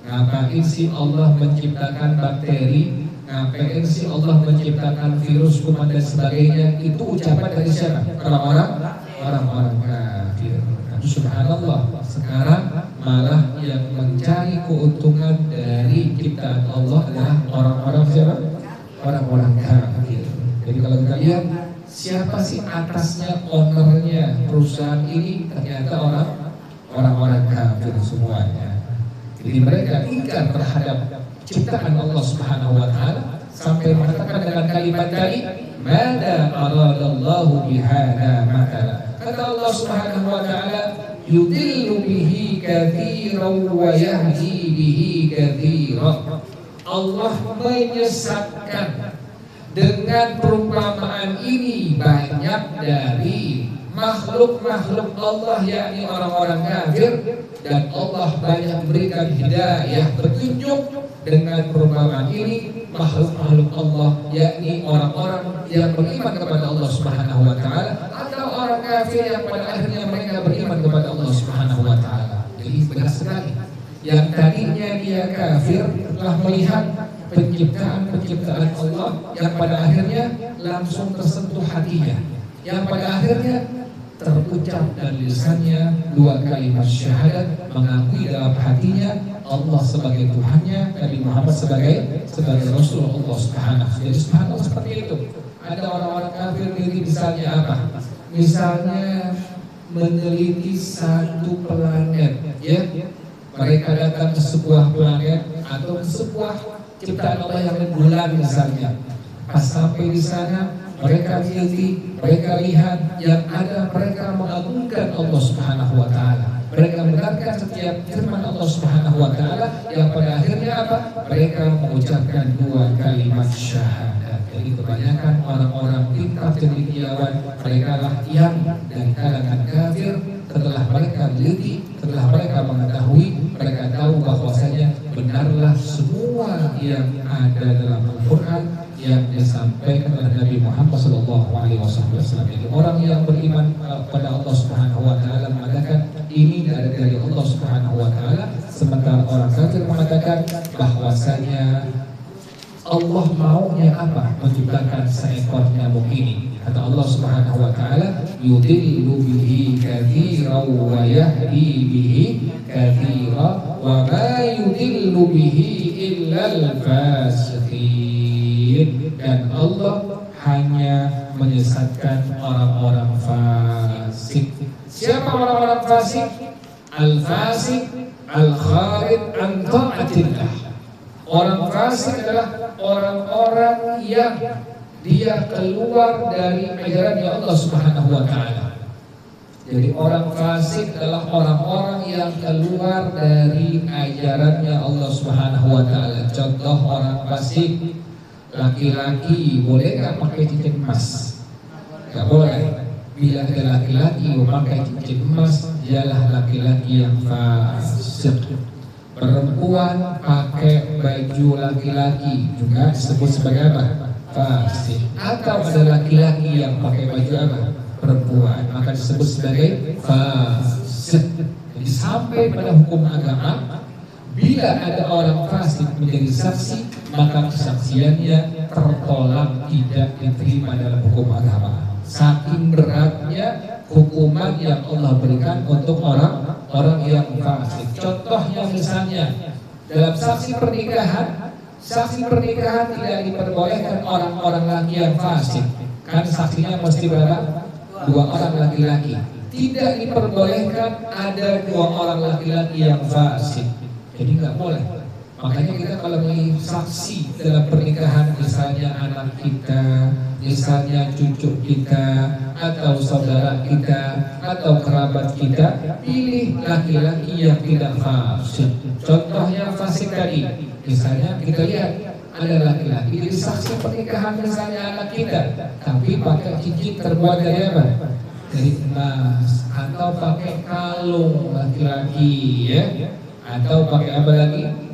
Ngapain sih Allah menciptakan bakteri? Ngapain sih Allah menciptakan virus, kuman dan sebagainya? Itu ucapan dari siapa? Orang-orang kafir. Subhanallah, sekarang malah yang mencari keuntungan dari ciptaan Allah adalah orang-orang siapa? Orang-orang kafir. Jadi kalau kita lihat siapa sih atasnya, ownernya perusahaan ini, ternyata orang-orang kafir semuanya. Jadi mereka ingkar terhadap ciptaan Allah Subhanahu wa taala sampai mengatakan dengan kalimat tadi, "Mada aradallahu bihada matala." Kata Allah Subhanahu wa taala, "Yudillu bihi katsiran wa yahdi bihi katsiran." Allah menyesatkan dengan perumpamaan ini banyak dari makhluk-makhluk Allah, yakni orang-orang kafir, dan Allah banyak berikan hidayah, petunjuk dengan perumpamaan ini makhluk-makhluk Allah, yakni orang-orang yang beriman kepada Allah Subhanahu wa taala atau orang kafir yang pada akhirnya mereka beriman kepada Allah Subhanahu wa taala. Jadi benar sekali, yang tadinya dia kafir telah melihat penciptaan Allah yang pada akhirnya langsung tersentuh hatinya, yang pada akhirnya terucap dari lisannya dua kalimat syahadat, mengakui dalam hatinya Allah sebagai Tuhannya, Nabi Muhammad sebagai Rasul Allah Subhanahu. Jadi subhanallah seperti itu. Ada orang-orang kafir diri misalnya apa? Misalnya meneliti satu planet, ya. Mereka datang ke sebuah planet atau ke sebuah ciptaan Allah yang bulan misalnya. Pas sampai di sana, mereka teliti, mereka lihat yang ada, mereka mengagungkan Allah Subhanahu wa taala. Mereka mendengarkan setiap firman Allah Subhanahu wa taala yang pada akhirnya apa? Mereka mengucapkan dua kalimat syahadat. Jadi kebanyakan orang-orang pintar cendekiawan, mereka lah yang dari kalangan kafir. Setelah mereka teliti, setelah mereka mengetahui, mereka tahu bahwasanya benarlah semua yang ada dalam Al-Quran yang disampaikan oleh Nabi Muhammad SAW. Jadi orang yang beriman pada Allah Subhanahu wa taala mengatakan ini dari Allah Subhanahu wa taala, sementara orang kafir mengatakan bahwasanya Allah maunya apa? Menciptakan seekor nyamuk ini. Kata Allah Subhanahu wa taala, "Yudillu bihi katsiran wa yahdi bihi katsiran wa ma yudillu bihi illa al-fasiqin." Dan Allah hanya menyesatkan orang-orang fasik. Siapa orang-orang fasik? Al-fasik al-kharij an ta'atillah. Orang fasik adalah orang-orang yang dia keluar dari ajarannya Allah Subhanahu wa taala. Jadi orang fasik adalah orang-orang yang keluar dari ajarannya Allah Subhanahu wa taala. Contoh orang fasik, laki-laki boleh nggak pakai cincin emas? Nggak boleh. Bila ada laki-laki memakai cincin emas, dialah laki-laki yang fasik. Perempuan pakai baju laki-laki juga disebut sebagai apa? Fasik. Atau ada laki-laki yang pakai baju apa? Perempuan, maka disebut sebagai fasik. Jadi sampai pada hukum agama, bila ada orang fasik menjadi saksi, maka kesaksiannya tertolak, tidak diterima dalam hukum agama. Saking beratnya hukuman yang Allah berikan untuk orang yang fasik. Contohnya misalnya dalam saksi pernikahan tidak diperbolehkan orang-orang laki yang fasik. Kan saksinya mesti berapa? 2 orang laki-laki. Tidak diperbolehkan ada 2 orang laki-laki yang fasik. Jadi nggak boleh. Makanya kita kalau ingin saksi dalam pernikahan, misalnya anak kita, misalnya cucu kita, atau saudara kita, atau kerabat kita, pilih laki-laki yang tidak fasik. Contohnya fasik tadi, misalnya kita lihat ada laki-laki jadi saksi pernikahan misalnya anak kita, tapi pakai cincin terbuat dari apa? Dari emas, atau pakai kalung laki-laki, ya, atau pakai apa lagi?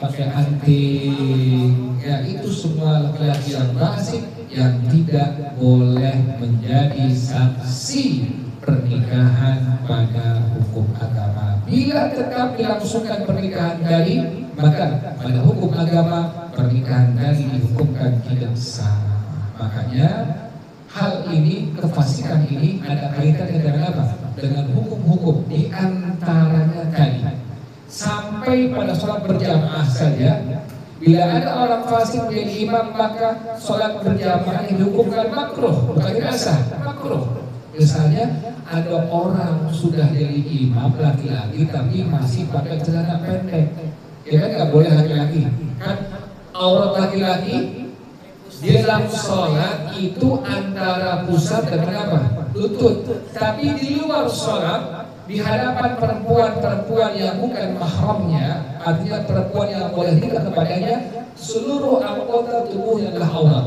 pakai anting, ya itu semua laki-laki yang fasik yang tidak boleh menjadi saksi pernikahan pada hukum agama. Bila tetap dilangsungkan pernikahan dari, maka pada hukum agama pernikahan dari dihukumkan tidak sah. Makanya hal ini, kefasikan ini ada kaitannya dengan apa? Dengan hukum-hukum, di antaranya tadi sampai pada sholat berjamaah saja. Bila ada orang fasik menjadi imam, maka sholat berjamaah dihukumkan makruh, bukan sah, makruh. Misalnya ada orang sudah jadi imam laki-laki tapi masih pakai celana pendek, ya kan nggak boleh laki-laki. Kan aurat laki-laki di dalam sholat itu antara pusat dan apa? Lutut. Tapi di luar sholat, di hadapan perempuan-perempuan yang bukan mahramnya, artinya perempuan yang boleh nikah kepadanya, seluruh anggota tubuhnya adalah aurat.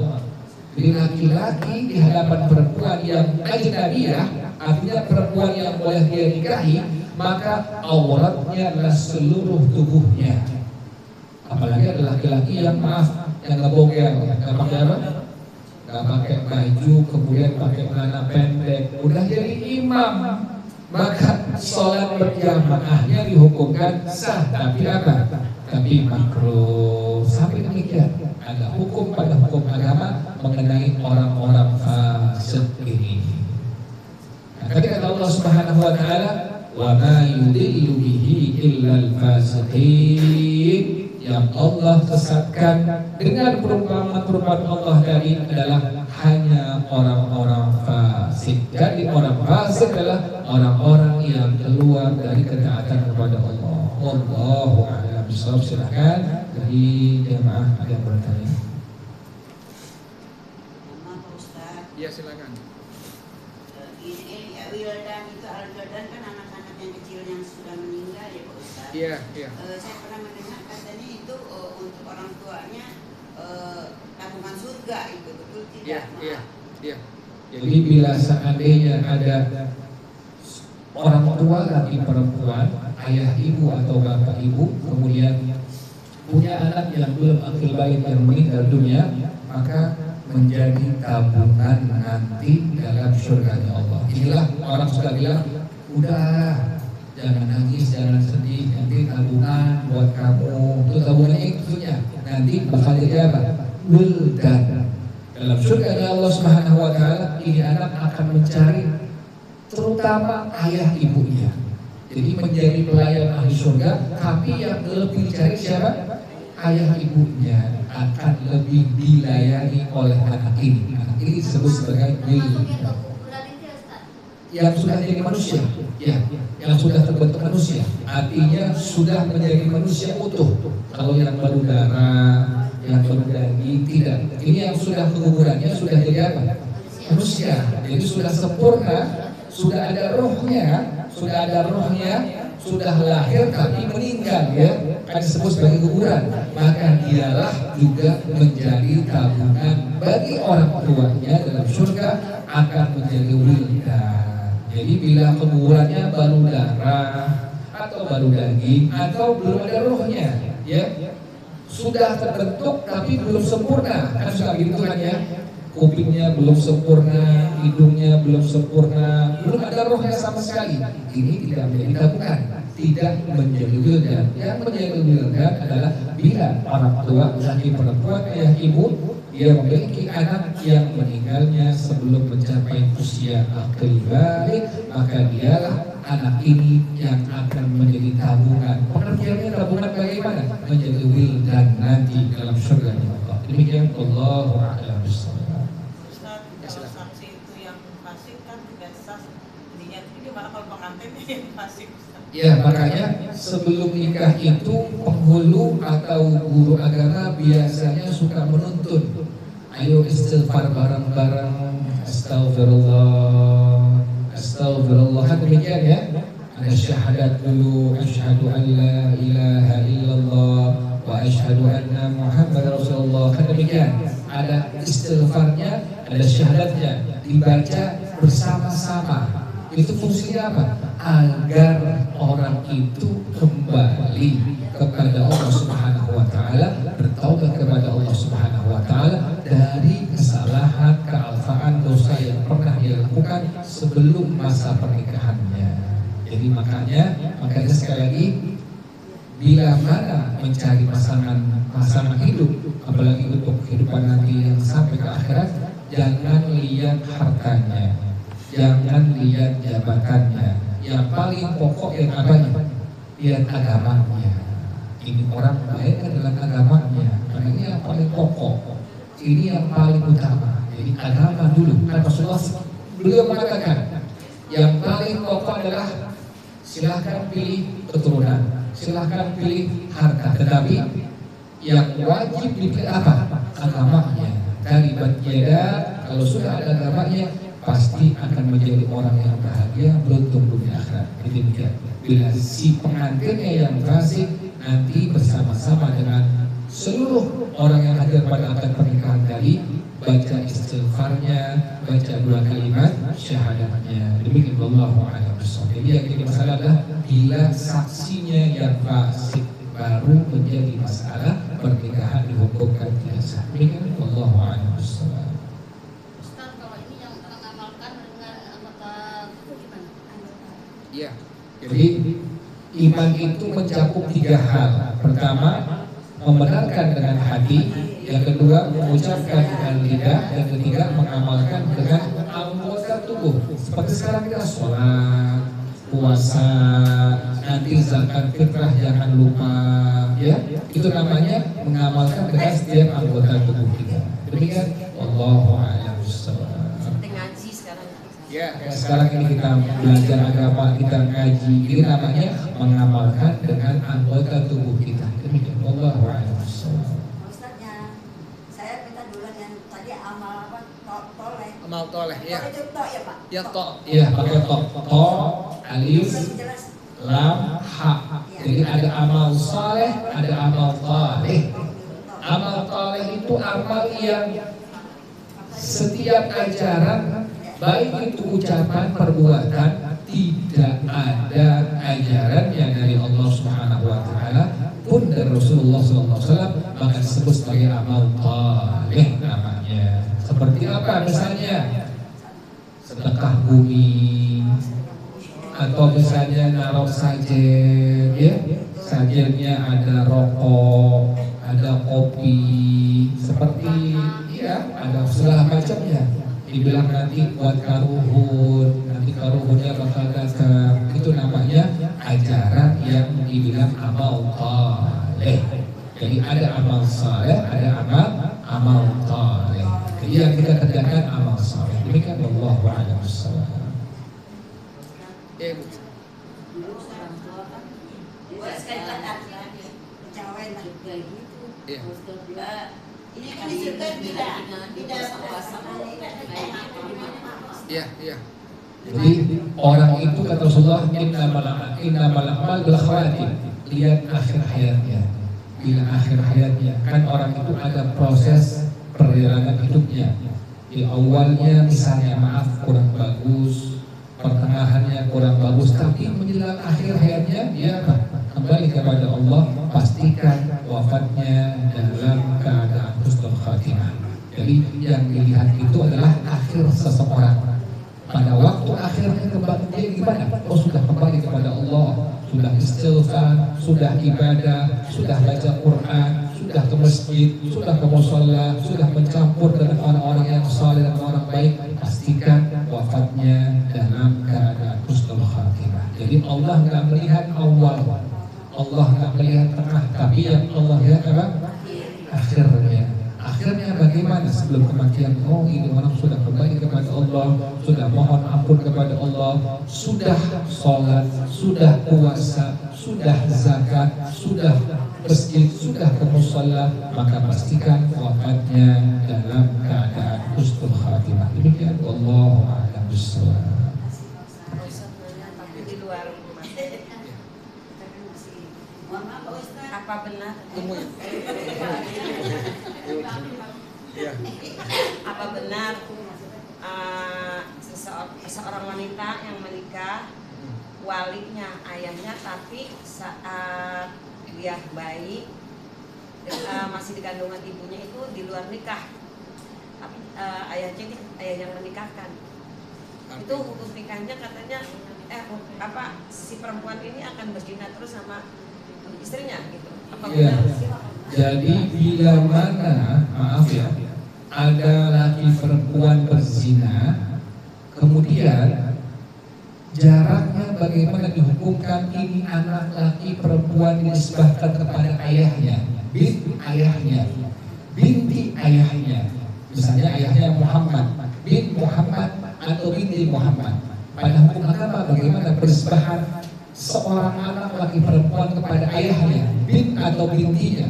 Jadi laki-laki di hadapan perempuan yang ajnabiyah, artinya perempuan yang boleh dia nikahi, maka auratnya adalah seluruh tubuhnya. Apalagi ada laki-laki yang yang nggak bogel, nggak pakai apa? Nggak pakai baju, kemudian pakai celana pendek, udah jadi imam, maka sholat berjamaahnya dihukumkan sah, tapi apa? Tapi makruh. Sampai demikian ada hukum pada hukum agama mengenai orang-orang fasik ini. Nah, tadi kata Allah Subhanahu wa taala, wa ma yudillu bihi illal fasiqin. Yang Allah sesatkan dengan perumpamaan-perumpamaan Allah tadi adalah hanya orang-orang fasik. Jadi orang fasik adalah orang-orang yang keluar dari ketaatan kepada Allah. Wallahu a'lam bishawab. Silakan dari jemaah ada yang bertanya. Ya silakan. Ini Wildan itu Al-Jordan kan anak-anak yang kecil yang sudah meninggal ya Pak Ustaz. Iya, iya. Saya pernah mendengar katanya itu untuk orang tuanya tabungan surga itu, betul tidak? Iya, iya. Jadi bila seandainya ada orang tua laki perempuan, ayah ibu atau bapak ibu, kemudian punya anak yang belum akil balik yang meninggal dunia, maka menjadi tabungan nanti dalam surganya Allah. Inilah orang suka bilang, udah jangan nangis, jangan sedih, nanti tabungan buat kamu. Itu tabungannya itunya, nanti bakal jadi apa? Wildan. Dalam surganya Allah Subhanahu wa taala, ini anak akan mencari terutama ayah ibunya. Jadi menjadi pelayan ahli surga, tapi yang lebih dicari siapa? Ayah ibunya akan lebih dilayani oleh anak ini. Anak ini disebut sebagai wildan. Yang sudah jadi manusia, ya, yang sudah terbentuk manusia, artinya sudah menjadi manusia utuh. Kalau yang baru darah, yang baru daging, tidak. Ini yang sudah kegugurannya sudah jadi apa? Manusia. Jadi sudah sempurna, sudah ada rohnya, sudah lahir tapi meninggal, ya, kan disebut sebagai guguran. Maka dialah juga menjadi tabungan bagi orang tuanya dalam surga, akan menjadi wildan. Jadi bila kegugurannya baru darah atau baru daging atau belum ada rohnya, ya, sudah terbentuk tapi belum sempurna, kan suka gitu kan ya. Kupingnya belum sempurna, hidungnya belum sempurna, belum ada rohnya sama sekali. Ini tidak menjadi tabungan, tidak menjadi wildan. Yang menjadi wildan adalah bila orang tua, laki perempuan, ayah ibu, dia memiliki anak yang meninggalnya sebelum mencapai usia akil balik, maka dialah anak ini yang akan menjadi tabungan. Pengertiannya tabungan bagaimana? Menjadi wildan nanti dalam surga Allah. Demikian Allahu a'lam bishawab. Kalau saksi itu yang fasik kan tidak sah intinya, ini malah kalau pengantinnya yang fasik. Ya, makanya sebelum nikah itu penghulu atau guru agama biasanya suka menuntun, ayo istighfar bareng-bareng, astagfirullah, astagfirullah, demikian ya. Ada syahadat dulu, asyhadu an la ilaha illallah wa asyhadu anna Muhammad Rasulullah, kan demikian. Ada istighfarnya, ada syahadatnya, dibaca bersama-sama. Itu fungsinya apa? Agar orang itu kembali kepada Allah Subhanahu wa sebelum masa pernikahannya. Jadi makanya sekali lagi, bila mana mencari pasangan hidup, apalagi untuk kehidupan nanti yang sampai ke akhirat, jangan lihat hartanya, jangan lihat jabatannya. Yang paling pokok yang apanya? Lihat agamanya. Ini orang baik adalah agamanya. Karena ini yang paling pokok. Ini yang paling utama. Jadi agama dulu. Kan Rasulullah beliau mengatakan, yang paling pokok adalah silahkan pilih keturunan, silahkan pilih harta, tetapi yang wajib dipilih apa? Agamanya. Dari batiada, kalau sudah ada agamanya, pasti akan menjadi orang yang bahagia, beruntung dunia akhirat. Demikian. Bila si pengantinnya yang fasik, nanti bersama-sama dengan seluruh orang yang hadir pada akad pernikahan tadi, baca istighfarnya, baca 2 kalimat syahadatnya. Demikian, wallahu a'lam bishawab. Jadi yang jadi masalah adalah bila saksinya yang fasik, baru menjadi masalah pernikahan dihukumkan tidak sah. Demikian, wallahu a'lam bishawab. Ustaz, kalau ini yang mengamalkan dengan anggota gimana? Iya. Jadi iman itu mencakup 3 hal. Pertama, membenarkan dengan hati. Yang kedua, mengucapkan dengan lidah. Yang ketiga, mengamalkan dengan anggota tubuh. Seperti sekarang kita sholat, puasa, nanti zakat fitrah jangan lupa, ya. Itu namanya mengamalkan dengan setiap anggota tubuh kita. Demikian, wallahu a'lam bishawab. Seperti ngaji sekarang. Ya. Sekarang ini kita belajar agama, kita ngaji, ini namanya mengamalkan dengan anggota tubuh kita. Demikian, wallahu a'lam bishawab. Ustaznya, saya minta duluan yang tadi amal apa? Toleh. Amal toleh, ya. Toleh itu tok ya Pak? Ya tok. Iya, pakai to, alif, Lebih jelas. lam, ha. Jadi ada amal saleh, ada amal taleh. Amal taleh itu amal yang setiap ajaran, baik itu ucapan, perbuatan, tidak ada ajarannya dari Allah Subhanahu wa taala pun dari Rasulullah SAW, maka disebut sebagai amal taleh namanya. Seperti apa misalnya? Sedekah bumi, atau misalnya naruh sajen, ya, sajennya ada rokok, ada kopi, seperti ya ada segala macamnya. Dibilang nanti buat karuhun, nanti karuhunnya bakal datang. Itu namanya ajaran yang dibilang amal saleh. Jadi ada amal saleh, ada amal saleh. Jadi yang kita kerjakan amal saleh. Demikian, wallahu a'lam bishawab. Ya, Ibu. Dulu orang tua kan buat sekali lagi cawen juga gitu. Iya. Ini kan disebut tidak Iya, iya. Jadi orang itu kata Rasulullah, innamal a'mal bil khawatim. Lihat akhir hayatnya. Bila akhir hayatnya, kan orang itu ada proses perjalanan hidupnya. Di awalnya misalnya maaf kurang bagus, pertengahannya kurang bagus, tapi menjelang akhir hayatnya dia kembali kepada Allah. Pastikan wafatnya dalam keadaan husnul khatimah. Jadi yang dilihat itu adalah akhir seseorang. Pada waktu akhirnya kembali dia gimana? Oh, sudah kembali kepada Allah, sudah istighfar, sudah ibadah, sudah baca Quran, sudah ke masjid, sudah ke musholla, sudah mencampur dengan orang-orang yang saleh dan orang baik. Pastikan wafatnya dalam keadaan husnul khatimah. Jadi Allah nggak melihat awal, Allah nggak melihat tengah, tapi yang Allah lihat apa? Akhirnya. Akhirnya bagaimana sebelum kematian? Oh, ini orang sudah kembali kepada Allah, sudah mohon ampun kepada Allah, sudah sholat, sudah puasa, sudah zakat, sudah masjid, sudah ke musholla, maka pastikan wafatnya dalam keadaan husnul khatimah. Demikian, wallahu a'lam bishawab. Tapi di luar rumah. Mohon maaf Pak Ustaz. Apa benar? Tunggu ya. Iya. Apa benar seorang wanita yang menikah walinya ayahnya, tapi saat dia bayi masih di kandungan ibunya itu di luar nikah, tapi ayahnya yang menikahkan. Itu hukum nikahnya katanya si perempuan ini akan berzina terus sama istrinya gitu. Apa Iya. benar? Jadi bila mana, maaf ya, ada laki perempuan berzina, kemudian jaraknya bagaimana dihukumkan ini anak laki perempuan dinisbahkan kepada ayahnya, ayahnya, binti ayahnya. Misalnya ayahnya Muhammad, bin Muhammad atau binti Muhammad. Pada hukum agama bagaimana penisbahan seorang anak laki perempuan kepada ayahnya, bin atau bintinya?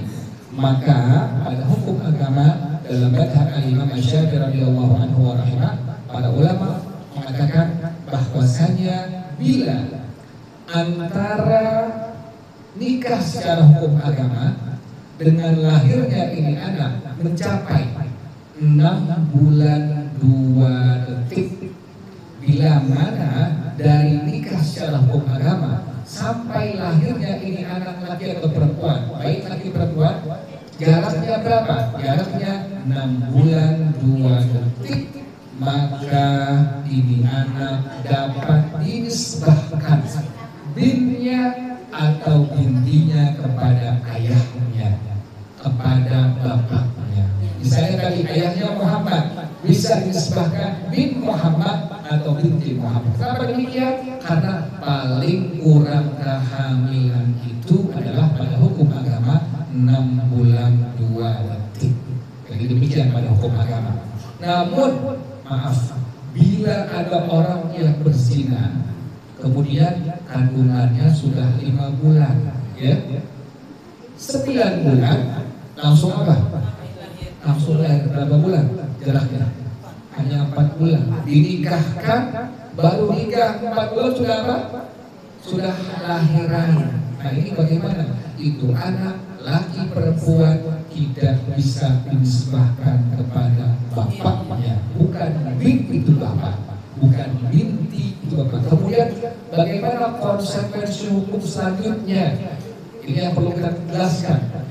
Maka pada hukum agama dalam madhab Imam Asy-Syafi'i radhiyallahu anhu wa rahimah, para ulama mengatakan bahwasanya bila antara nikah secara hukum agama dengan lahirnya ini anak mencapai 6 bulan 2 detik, bila mana dari nikah secara hukum agama sampai lahirnya ini anak laki atau perempuan, baik laki perempuan, jaraknya berapa? Jaraknya 6 bulan 2 detik, maka ini anak dapat dinisbahkan binnya atau bintinya kepada ayahnya, kepada bapaknya. Misalnya tadi ayahnya Muhammad, bisa dinisbahkan bin Muhammad atau binti Muhammad. Kenapa demikian? Karena paling kurang kehamilan itu adalah pada hukum agama 6 bulan 2 detik. Jadi demikian pada hukum agama. Namun maaf, bila ada orang yang berzina, kemudian kandungannya sudah 5 bulan, ya, 9 bulan, langsung apa? Langsung lahir. Berapa bulan jaraknya? Hanya 4 bulan. Dinikahkan, baru nikah 4 bulan sudah apa? Sudah lahiran. Nah ini bagaimana? Itu anak laki perempuan tidak bisa dinisbahkan kepada bapaknya. Bukan binti itu bapak, bukan binti itu bapak. Kemudian bagaimana konsekuensi hukum selanjutnya? Ini yang perlu kita jelaskan.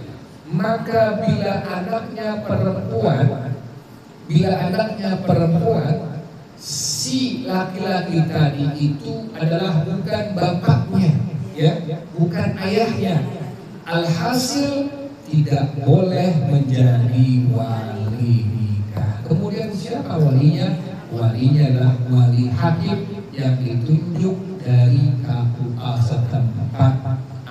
Maka bila anaknya perempuan, si laki-laki tadi itu adalah bukan bapaknya, ya, bukan ayahnya. Alhasil tidak boleh menjadi wali nikah. Kemudian siapa walinya? Walinya adalah wali hakim yang ditunjuk dari KUA setempat,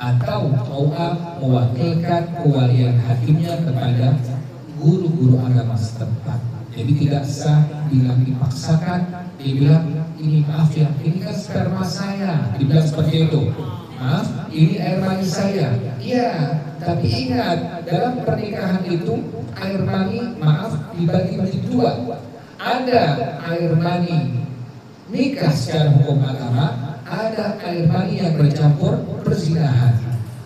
atau KUA mewakilkan kewalian hakimnya kepada guru-guru agama setempat. Jadi tidak sah bila dipaksakan, dibilang ini maaf ya, ini kan sperma saya, dibilang seperti itu. Maaf, ini air mani saya. Iya, tapi ingat dalam pernikahan itu air mani, maaf, dibagi menjadi 2. Ada air mani nikah secara hukum agama, ada air mani yang bercampur perzinahan.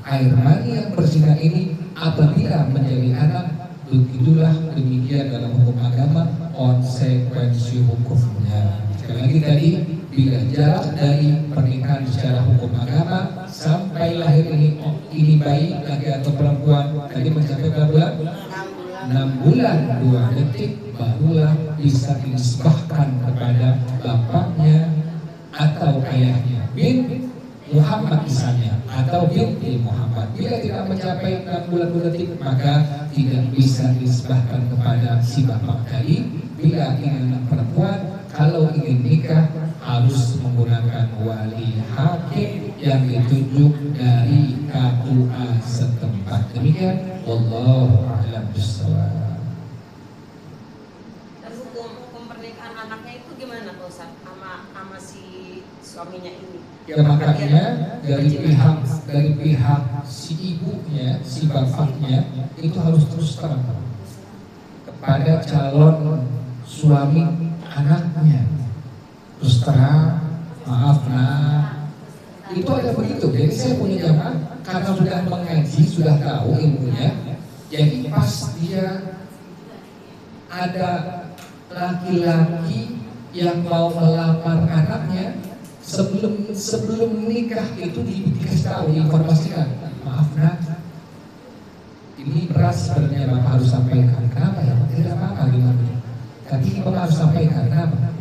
Air mani yang berzina ini apabila menjadi anak, begitulah demikian dalam hukum agama konsekuensi hukumnya. Sekali lagi tadi, bila jarak dari pernikahan secara hukum agama sampai lahir ini bayi laki atau perempuan tadi mencapai berapa bulan? 6 bulan 2 detik, barulah bisa dinisbahkan kepada bapaknya atau ayahnya, bin Muhammad misalnya, atau binti Muhammad. Bila tidak mencapai 6 bulan 2 detik, maka tidak bisa dinisbahkan kepada si bapak tadi. Bila ingin anak perempuan, kalau ingin nikah harus menggunakan wali hakim yang ditunjuk dari KUA setempat. Demikian, wallahu a'lam bishawab. Dan hukum pernikahan anaknya itu gimana Pak Ustaz? Sama si suaminya ini? Ya makanya dari pihak si ibunya, si bapaknya itu harus terus terang kepada calon suami anaknya. Terus terang, maaf nah, itu ada begitu. Jadi saya punya jamaah karena sudah mengaji, sudah tahu ilmunya. Jadi pas dia ada laki-laki yang mau melamar anaknya, sebelum nikah itu dikasih tahu, diinformasikan, maaf nak, ini beras sebenarnya bapak harus sampaikan. Kenapa ya? Tidak apa-apa gimana? Tapi bapak harus sampaikan. Kenapa?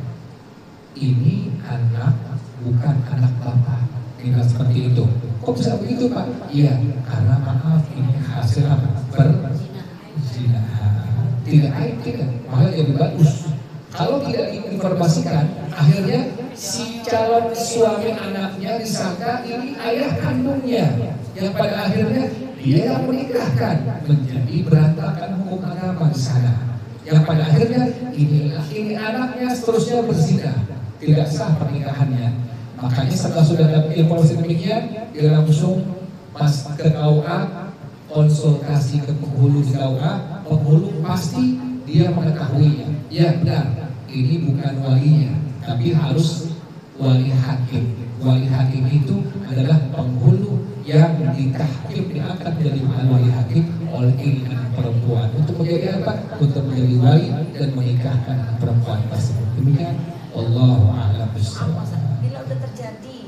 ini anak bukan anak bapak. Tidak seperti itu. Kok bisa begitu Pak? Iya, karena maaf ini hasil apa? Perzinahan. Tidak aib, tidak. Malah lebih bagus. Kalau tidak diinformasikan, akhirnya si calon suami anaknya disangka ini ayah kandungnya, yang pada akhirnya dia yang menikahkan, menjadi berantakan hukum agama di sana. Yang pada akhirnya ini anaknya seterusnya berzina, tidak sah pernikahannya. Makanya setelah sudah dapat informasi demikian, dia langsung pas ke KUA, konsultasi ke penghulu di KUA, penghulu pasti dia mengetahuinya. Ya benar, ini bukan walinya, tapi harus wali hakim. Wali hakim itu adalah penghulu yang ditahkim, diangkat menjadi wali hakim oleh ini anak perempuan. Untuk menjadi apa? Untuk menjadi wali dan menikahkan anak perempuan tersebut. Demikian, Wallahu a'lam bishawab. Bila udah terjadi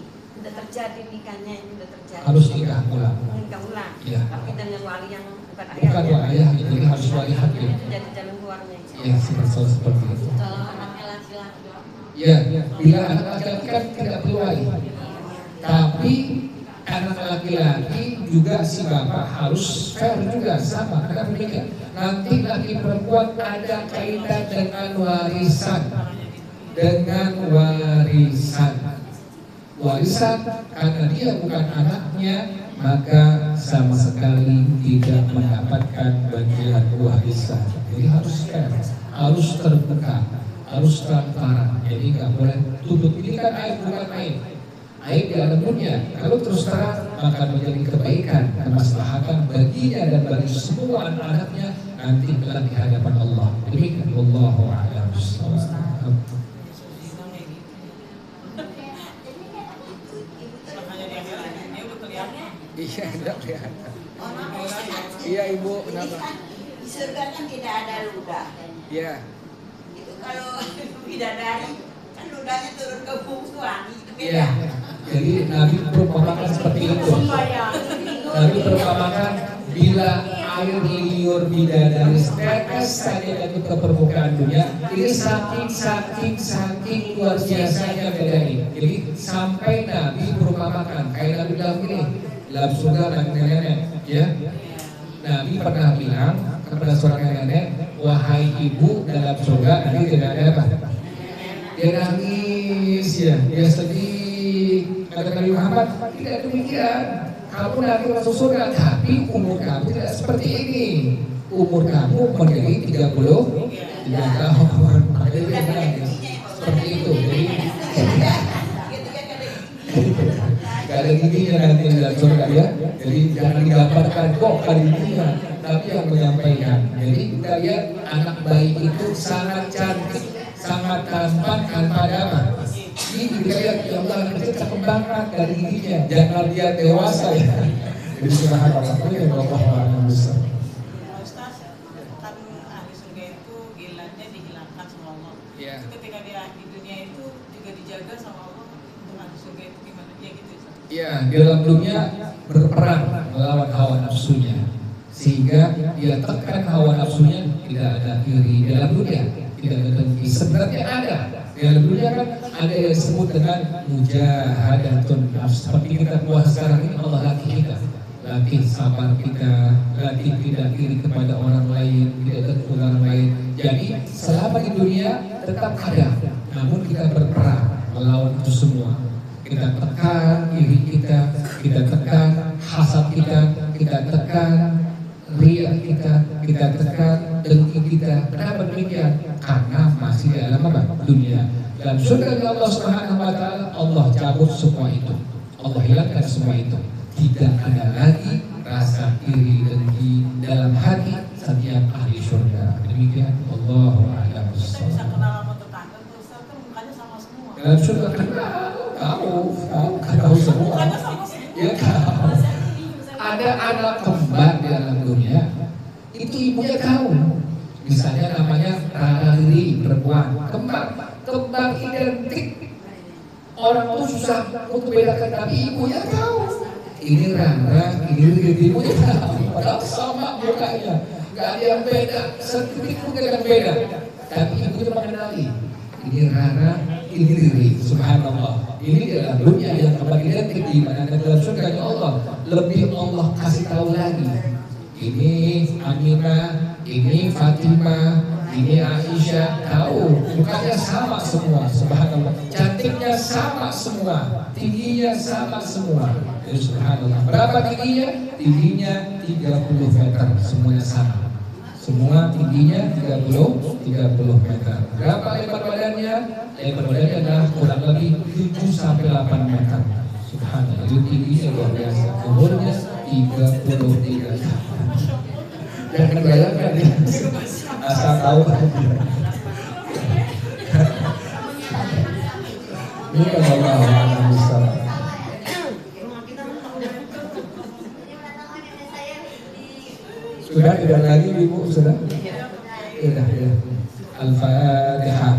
nikahnya ini udah terjadi. Harus nikah ulang. Nikah ulang. Iya. Tapi dengan wali yang bukan ayah. Bukan wali ayah, jadi harus wali hakim. Itu jadi jalan keluarnya. Ya, seperti itu. Kalau anaknya laki-laki. Ya, bila anak laki-laki kan tidak perlu wali. Tapi anak laki-laki juga si bapak harus fair juga sama. Karena demikian, nanti laki perempuan ada kaitan dengan warisan. Warisan karena dia bukan anaknya, maka sama sekali tidak mendapatkan bagian warisan. Jadi harus fair, harus terbuka, harus transparan. Jadi nggak boleh tutup. Ini kan aib bukan aib. Aib di alam dunia. Kalau terus terang maka menjadi kebaikan, kemaslahatan baginya dan bagi semua anak-anaknya nanti kelak di hadapan Allah. Demikian, wallahu a'lam bishawab. Iya, tidak kelihatan. Oh, maaf, Iya, Ibu, ini kenapa? kan di surga kan tidak ada ludah. Iya. Itu kalau bidadari kan ludahnya turun ke bumi wangi. Itu beda. Iya. Jadi Nabi perumpamakan seperti itu. Nabi perumpamakan bila air liur bidadari setetes saja jatuh ke permukaan dunia, ini saking luar biasanya bidadari. Jadi sampai Nabi perumpamakan kayak Nabi bilang gini, dalam surga ada nenek, ya. Nabi pernah bilang kepada seorang nenek, wahai ibu dalam surga nanti tidak ada apa? Dia nangis ya, dia sedih. Kata Nabi Muhammad, tidak demikian. Kamu nanti masuk surga, tapi umur kamu tidak seperti ini. Umur kamu menjadi 33 tahun. Jadi dia nangis. Seperti itu. Jadi gak ada giginya nanti dalam surga ya. Jadi jangan digambarkan kok ada giginya, tapi yang menyampaikan. Jadi kita lihat anak bayi itu sangat cantik, sangat tampan tanpa ada apa. Ini kita lihat ya Allah kita kembangkan dari giginya, jangan dia dewasa ya. Jadi subhanallah ya Allah besar. Ustaz, kan ahli surga itu gilanya dihilangkan sama Allah. Iya. Itu ketika dia di dunia itu juga dijaga sama Allah untuk ahli surga itu gimana dia gitu Ustaz? Iya. Di dalam dunia berperang melawan hawa nafsunya, sehingga dia tekan hawa nafsunya, tidak ada iri di dalam dunia, tidak ada dengki. Sebenarnya ada di dalam dunia kan ada yang disebut dengan mujahadatun nafs. Seperti kita puasa sekarang ini, Allah latih kita, latih sabar kita, latih tidak iri kepada orang lain, tidak dengki orang lain. Jadi selama di dunia tetap ada, namun kita berperang melawan itu semua. Kita tekan diri kita tekan hasad kita tekan ria kita tekan dengki kita. Kenapa demikian? Karena masih di dalam apa? Dunia. Dalam surga Allah Subhanahu wa taala, Allah cabut semua itu. Allah hilangkan semua itu. Tidak ada lagi rasa iri dengki dalam hati setiap ahli surga. Demikian, Allahu a'lam Kita bisa bishawab. kenal sama tetangga tuh Ustaz, kan mukanya sama semua. Dalam surga tahu semua. Mukanya sama semua. Ya tahu. Ada anak kembar di dalam dunia, itu ibunya tahu. Misalnya namanya Rara Riri, perempuan, kembar identik. Orang tuh susah untuk bedakan, tapi ibunya tahu. Ini Rara, ini Riri, ibunya tahu. Padahal sama mukanya, nggak ada yang beda, sedikit pun nggak ada yang beda. Tapi ibunya mengenali. Ini Rara, iri, subhanallah. Ini adalah dunia yang tempat identik di mana dalam surganya Allah. Lebih Allah kasih tahu lagi. Ini Aminah, ini Fatimah, ini Aisyah, tahu mukanya sama semua, subhanallah. Cantiknya sama semua, tingginya sama semua. Jadi subhanallah. Berapa tingginya? Tingginya 30 meter, semuanya sama. Semua tingginya 30 meter. Berapa lebar badannya? Lebar badannya adalah kurang lebih 7 sampai 8 meter. Subhanallah, itu tingginya luar biasa. Umurnya 33 tahun. Jangan bayangkan ya. Asal tahu. Ini kan Allah besar. Sudah tidak lagi Ibu, sudah? Sudah ya. Al-Fatihah.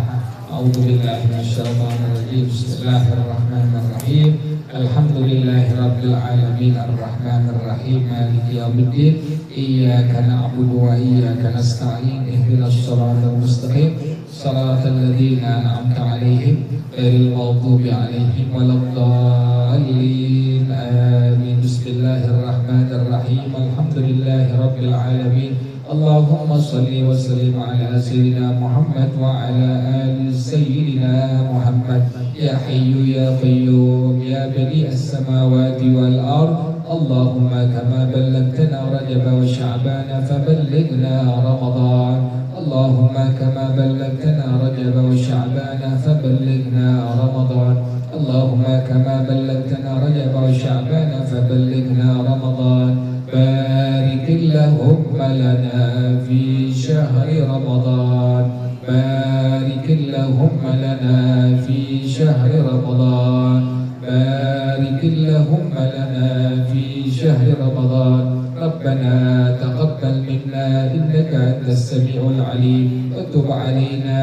A'udzu billahi minasyaitonir rajim. Bismillahirrahmanirrahim. Alhamdulillahirabbil alamin arrahmanir rahim maliki yaumiddin. Iyyaka na'budu wa iyyaka nasta'in. Ihdinas shiratal mustaqim. Shiratal ladzina an'amta 'alaihim ghairil maghdubi 'alaihim waladdallin. Amin. Bismillahirrahmanirrahim. Alhamdulillahirabbil alamin. Allahumma salli wa sallim ala sayyidina Muhammad wa ala ali sayyidina Muhammad. Ya Hayyu ya Qayyum ya Badi'as samawati wal ard. Allahumma kama ballagtana Rajab wa Sya'ban faballighna Ramadan. Allahumma kama ballagtana Rajab wa Sya'ban faballighna Ramadan. Allahumma kama ballagtana Rajab wa Sya'ban faballighna Ramadan. بارك اللهم لنا في شهر رمضان. بارك اللهم لنا في شهر رمضان. بارك اللهم لنا في شهر رمضان. ربنا تقبل منا إنك أنت السميع العليم وتب علينا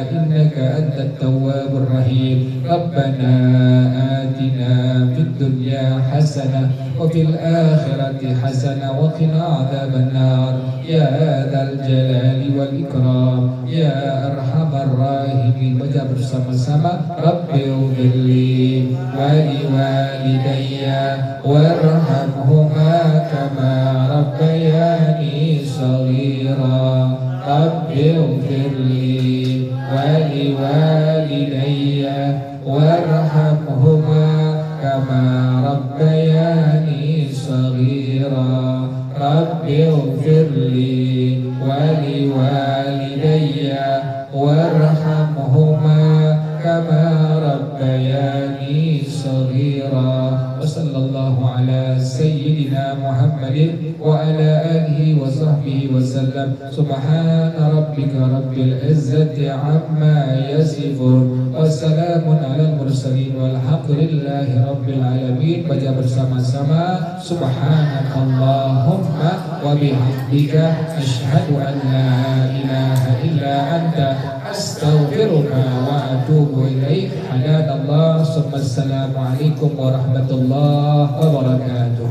إنك أنت التواب الرحيم. ربنا آتنا في الدنيا حسنة وفي الآخرة حسنة وقنا عذاب النار يا ذا الجلال والإكرام يا أرحم الراحمين. Baca bersama-sama. Rabbi ighfirli wa liwalidayya warhamhuma kama rabbayani shaghira. Rabbi ighfirli wa liwalidayya warhamhuma kama rabbayani shaghira. Rabbi ighfirli wa liwalidayya warhamhuma kama rabbayani shaghira. Wa sallallahu ala sayyidina Muhammadin wa ala alihi wa sahbihi wa sallam. Subhana rabbika rabbil izzati amma yasifun wa salamun ala mursalin walhamdulillahi rabbil alamin. Baca bersama-sama. Subhanakallahumma wa bihamdika asyhadu an la ilaha illa anta astaghfiruka wa atubu ilaik. Hadanallah. Assalamualaikum warahmatullahi wabarakatuh.